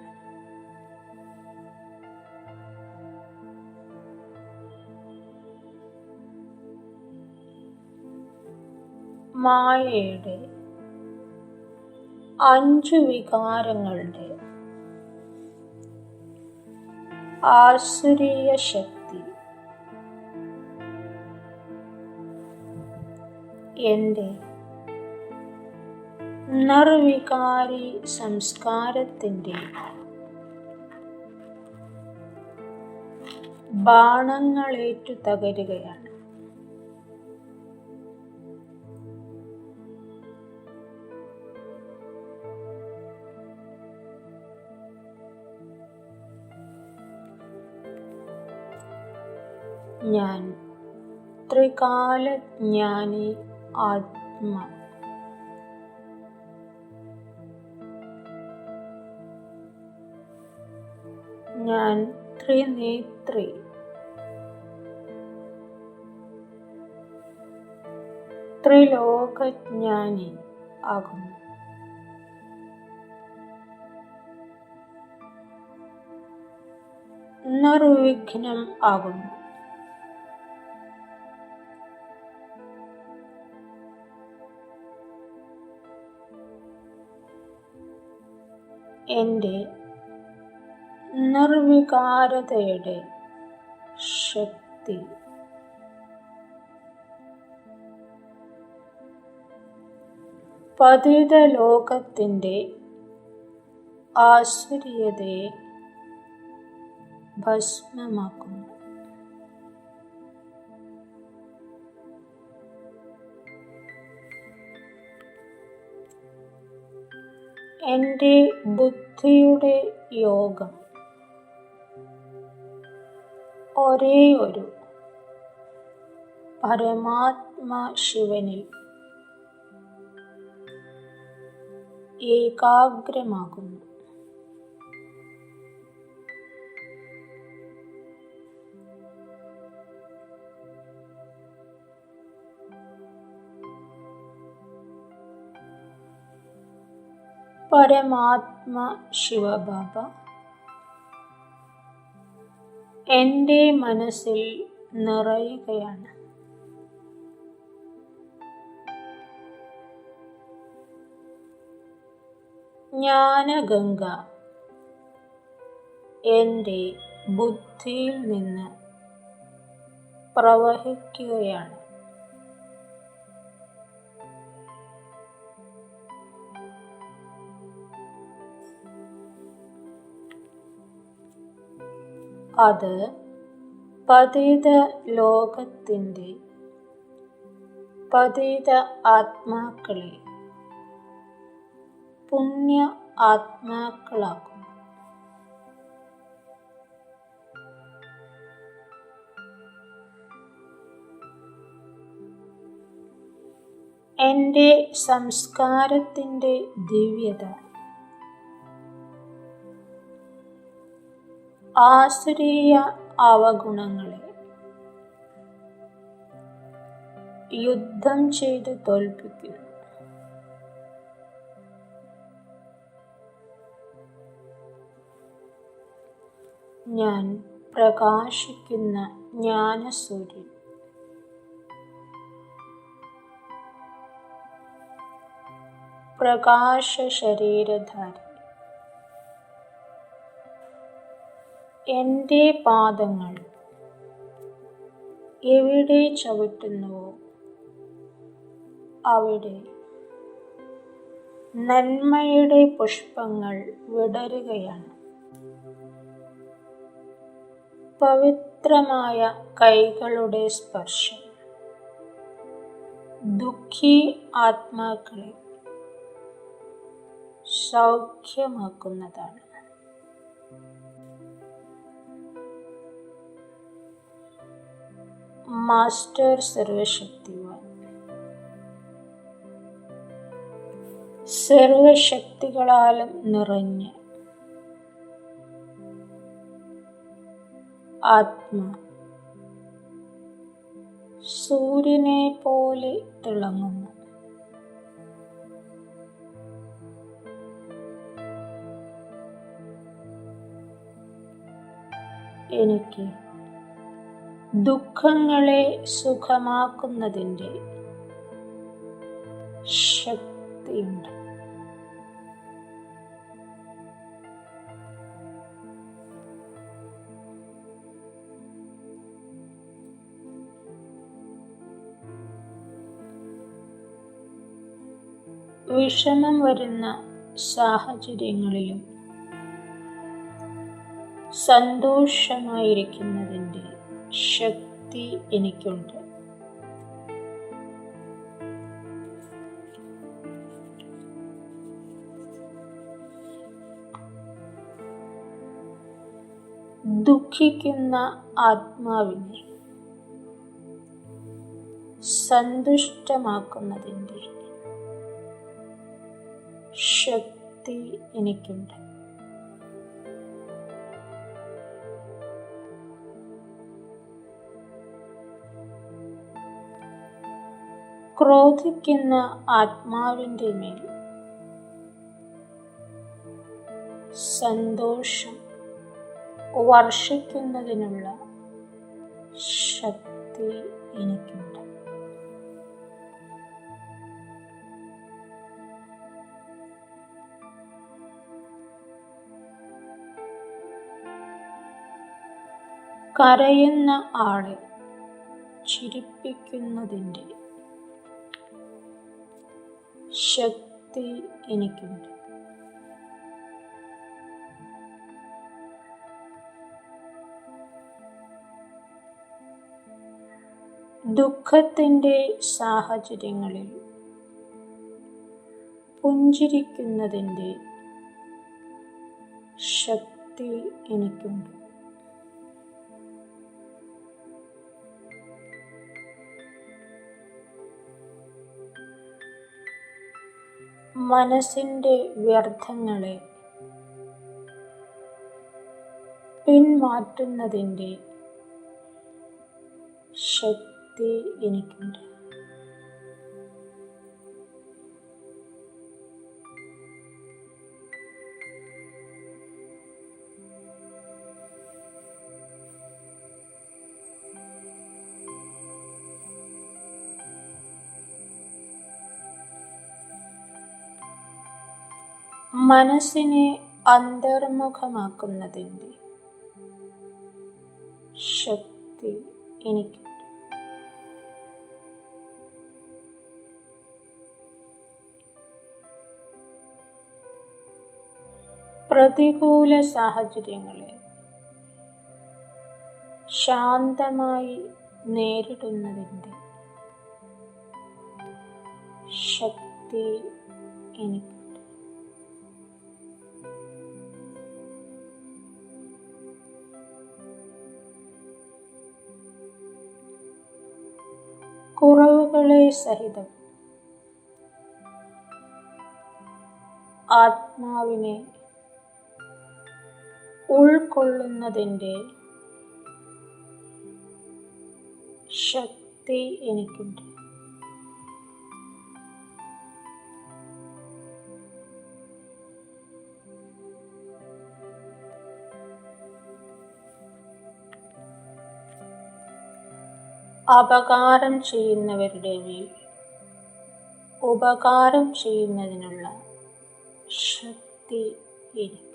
മായയുടെ 5 വികാരങ്ങളുടെ ആസുരീയ ശക്തി എൻ്റെ നിർവികാരി സംസ്കാരത്തിൻ്റെ ബാണങ്ങളേറ്റു തകരുകയാണ്. ഞാൻ ത്രികാലജ്ഞാനി ആത്മ. ഞാൻ ത്രിനേത്രി. ത്രിലോകജ്ഞാനി ആകുന്നു. നിർവിഘ്നം ആകുന്നു. എൻ്റെ നിർവികാരതയുടെ ശക്തി പതിത ലോകത്തിൻ്റെ ആസുരീയതയെ ഭസ്മമാക്കുന്നു. എൻ്റെ ബുദ്ധിയുടെ യോഗം ഒരേയൊരു പരമാത്മ ശിവനിൽ ഏകാഗ്രമാകുന്നു. പരമാത്മ ശിവബാബ എൻ്റെ മനസ്സിൽ നിറയുകയാണ്. ജ്ഞാനഗംഗ എൻ്റെ ബുദ്ധിയിൽ നിന്ന് പ്രവഹിക്കുകയാണ്. അത് പതിത ലോകത്തിൻ്റെ പതിത ആത്മാക്കളെ പുണ്യ ആത്മാക്കളാക്കും. എൻ്റെ സംസ്കാരത്തിൻ്റെ ദിവ്യത ആസുരീയ അവഗുണങ്ങളെ യുദ്ധം ചെയ്ത് തോൽപ്പിക്കുന്നു. ഞാൻ പ്രകാശിക്കുന്ന ജ്ഞാനസൂര്യൻ. പ്രകാശ ശരീരധാരി. എൻ്റെ പാദങ്ങൾ എവിടെ ചവിട്ടുന്നുവോ അവിടെ നന്മയുടെ പുഷ്പങ്ങൾ വിടരുകയാണ്. പവിത്രമായ കൈകളുടെ സ്പർശം ദുഃഖി ആത്മാക്കളെ സൗഖ്യമാക്കുന്നതാണ്. മാസ്റ്റർ സർവശക്തിവാൻ. സർവശക്തികളാലും നിറഞ്ഞ് ആത്മാ സൂര്യനെ പോലെ തിളങ്ങുന്നു. എനിക്ക് ദുഃഖങ്ങളെ സുഖമാക്കുന്നതിൻ്റെ ശക്തിയുണ്ട്. വിഷമം വരുന്ന സാഹചര്യങ്ങളിലും സന്തോഷമായിരിക്കുന്നതിൻ്റെ ശക്തി എനിക്കുണ്ട്. ദുഃഖിക്കുന്ന ആത്മാവിനെ സന്തുഷ്ടമാക്കുന്നതിൻ്റെ ശക്തി എനിക്കുണ്ട്. ക്രോധിക്കുന്ന ആത്മാവിൻ്റെ മേൽ സന്തോഷം വർഷിക്കുന്നതിനുള്ള ശക്തി എനിക്കുണ്ട്. കരയുന്ന ആളെ ചിരിപ്പിക്കുന്നതിൻ്റെ ശക്തി എനിക്കുണ്ട്. ദുഃഖത്തിൻ്റെ സാഹചര്യങ്ങളിൽ പുഞ്ചിരിക്കുന്നതിൻ്റെ ശക്തി എനിക്കുണ്ട്. മനസ്സിൻ്റെ വ്യർത്ഥങ്ങളെ പിന്മാറ്റുന്നതിൻ്റെ ശക്തി എനിക്കുണ്ട്. മനസ്സിനെ അന്തർമുഖമാക്കുന്നതിൻ്റെ ശക്തി എനിക്കുണ്ട്. പ്രതികൂല സാഹചര്യങ്ങളെ ശാന്തമായി നേരിടുന്നതിൻ്റെ ശക്തി എനിക്കുണ്ട്. കുറവുകളെ സഹിതം ആത്മാവിനെ ഉൾക്കൊള്ളുന്നതിൻ്റെ ശക്തി എനിക്കുണ്ട്. അപകാരം ചെയ്യുന്നവരുടെ മേൽ ഉപകാരം ചെയ്യുന്നതിനുള്ള ശക്തി എനിക്ക്.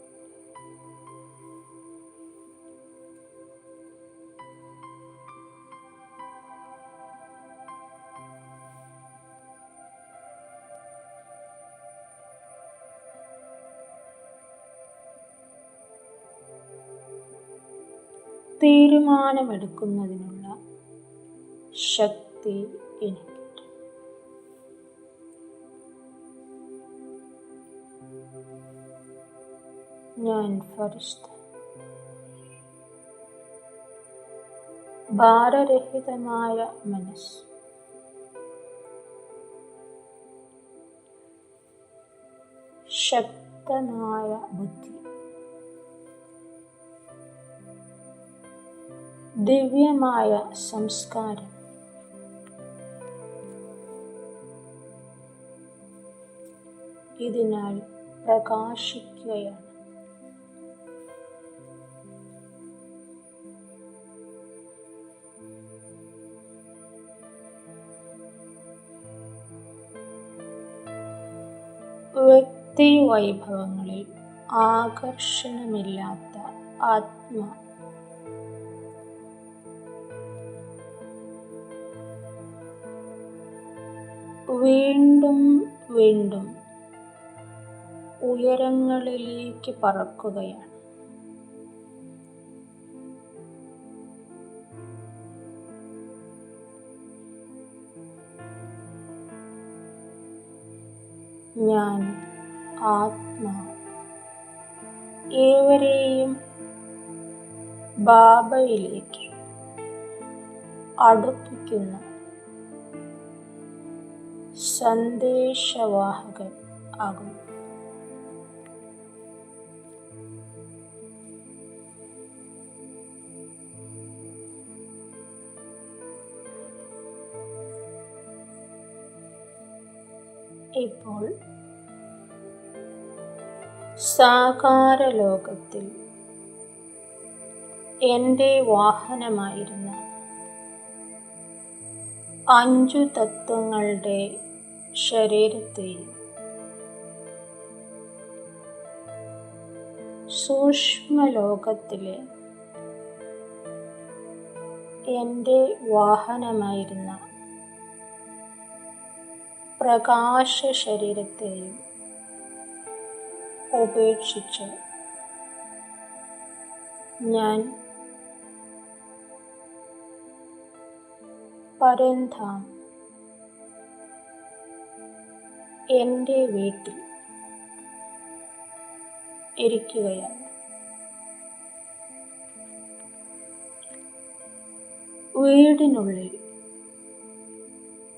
തീരുമാനമെടുക്കുന്നതിനുള്ള ശക്തി എനിക്ക്. ഞാൻ ഫരിഷ്ത, ഭാരരഹിതമായ മനസ്സ്, ശക്തമായ ബുദ്ധി, ദിവ്യമായ സംസ്കാരം, ഇതിനാൽ പ്രകാശിക്കുകയാണ്. വ്യക്തി വൈഭവങ്ങളിൽ ആകർഷണമില്ലാത്ത ആത്മ, വീണ്ടും വീണ്ടും ഉയരങ്ങളിലേക്ക് പറക്കുകയാണ്. ഞാൻ ആത്മാവ് ഏവരെയും ബാബയിലേക്ക് അടുപ്പിക്കുന്ന സന്ദേശവാഹകൻ ആകുന്നു. ഇപ്പോൾ സാകാര ലോകത്തിൽ എൻ്റെ വാഹനമായിരുന്ന 5 തത്വങ്ങളുടെ ശരീരത്തെയും സൂക്ഷ്മലോകത്തിലെ എൻ്റെ വാഹനമായിരുന്ന പ്രകാശ ശരീരത്തെയും ഉപേക്ഷിച്ച് ഞാൻ പരന്ധാം എൻ്റെ വീട്ടിൽ ഇരിക്കുകയാണ്. വീടിനുള്ളിൽ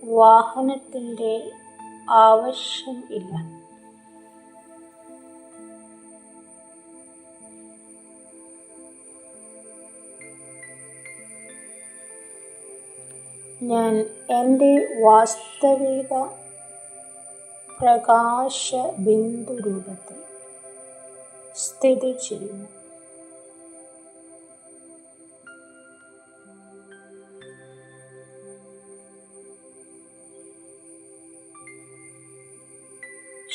വാഹനത്തിൻ്റെ ആവശ്യം ഇല്ല. ഞാൻ എൻ്റെ വാസ്തവിക പ്രകാശ ബിന്ദു രൂപത്തിൽ സ്ഥിതി ചെയ്യുന്നു.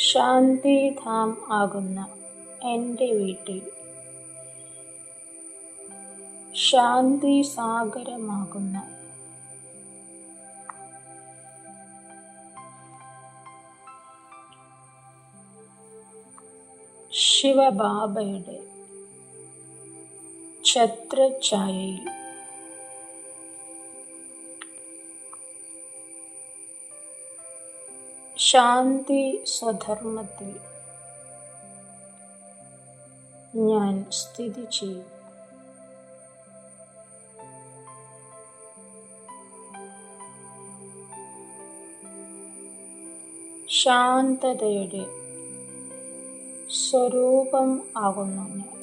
ശാന്തിധാം ആകുന്ന എൻ്റെ വീട്ടിൽ ശാന്തി സാഗരമാകുന്ന ശിവബാബയുടെ ഛത്രഛായയിൽ ശാന്തി സ്വധർമ്മത്തിൽ ഞാൻ സ്ഥിതി ചെയ്യും. ശാന്തതയുടെ സ്വരൂപം ആകുന്നു ഞാൻ.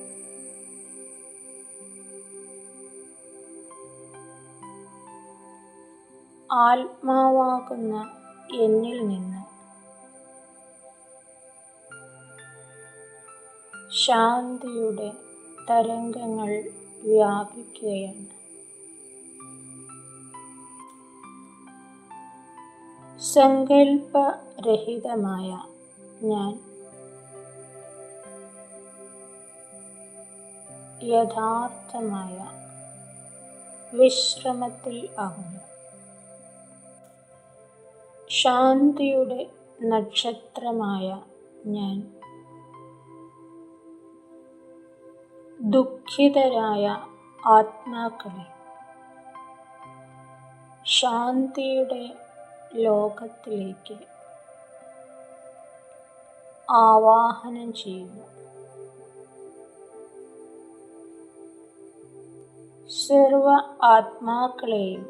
ആത്മാവാകുന്ന എന്നിൽ നിന്ന് ശാന്തിയുടെ തരംഗങ്ങൾ വ്യാപിക്കുകയാണ്. സങ്കല്പരഹിതമായ ഞാൻ യഥാർത്ഥമായ വിശ്രമത്തിൽ ആകുന്നു. ശാന്തിയുടെ നക്ഷത്രമായ ഞാൻ ദുഃഖിതരായ ആത്മാക്കളെ ശാന്തിയുടെ ലോകത്തിലേക്ക് ആവാഹനം ചെയ്യുന്നു. സർവ ആത്മാക്കളെയും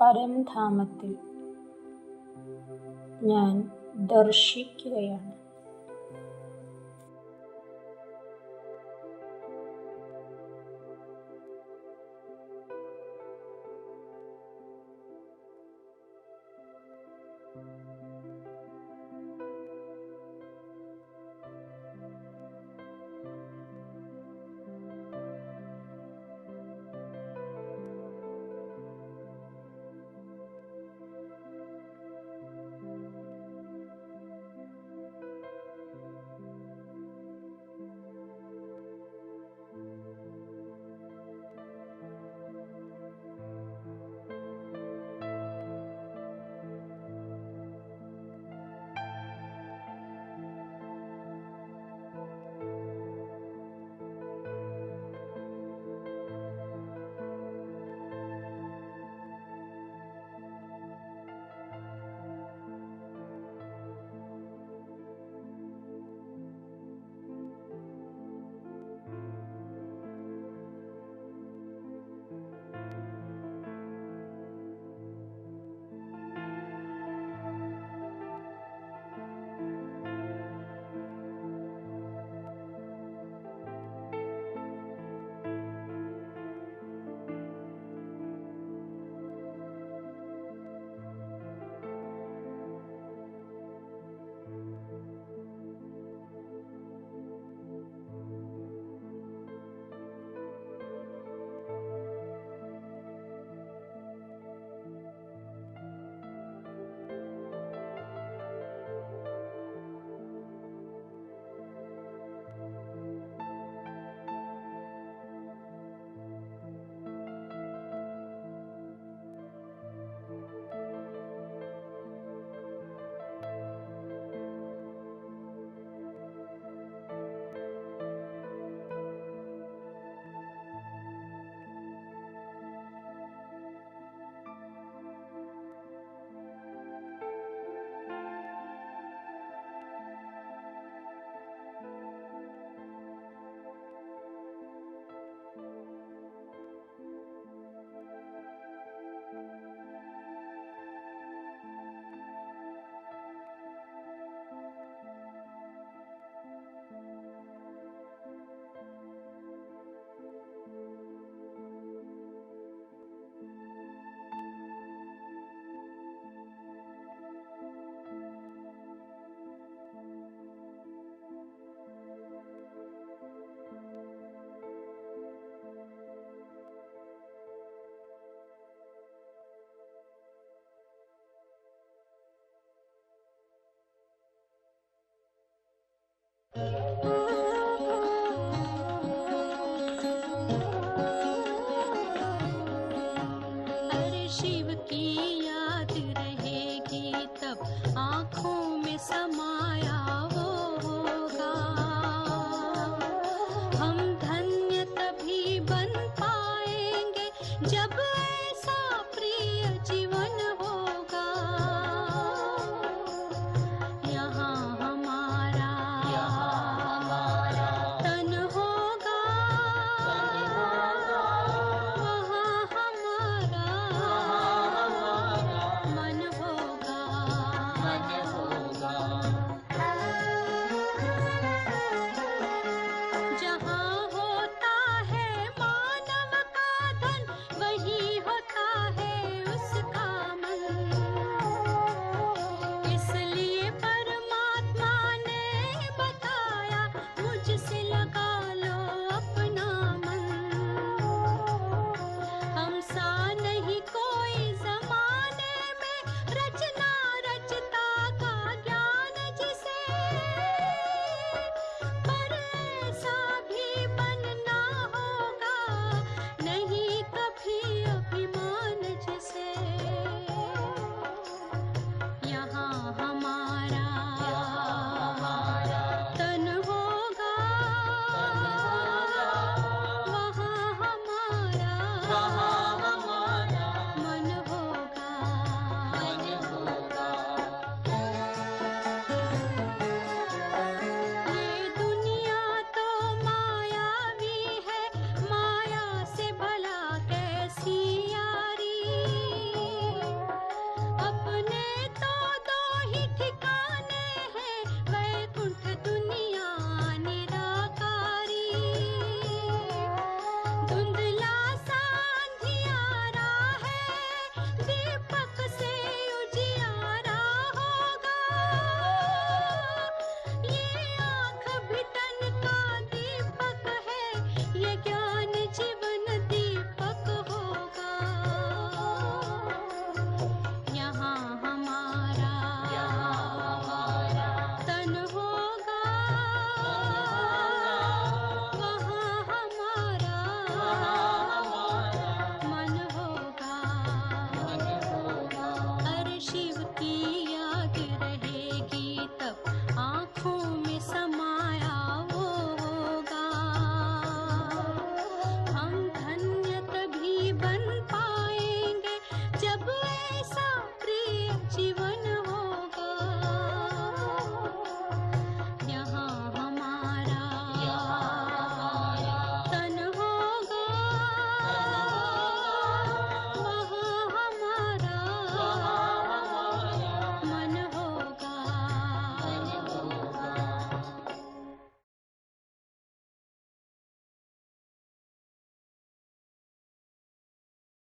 പരംധാമത്തിൽ ഞാൻ ദർശിക്കുകയാണ്.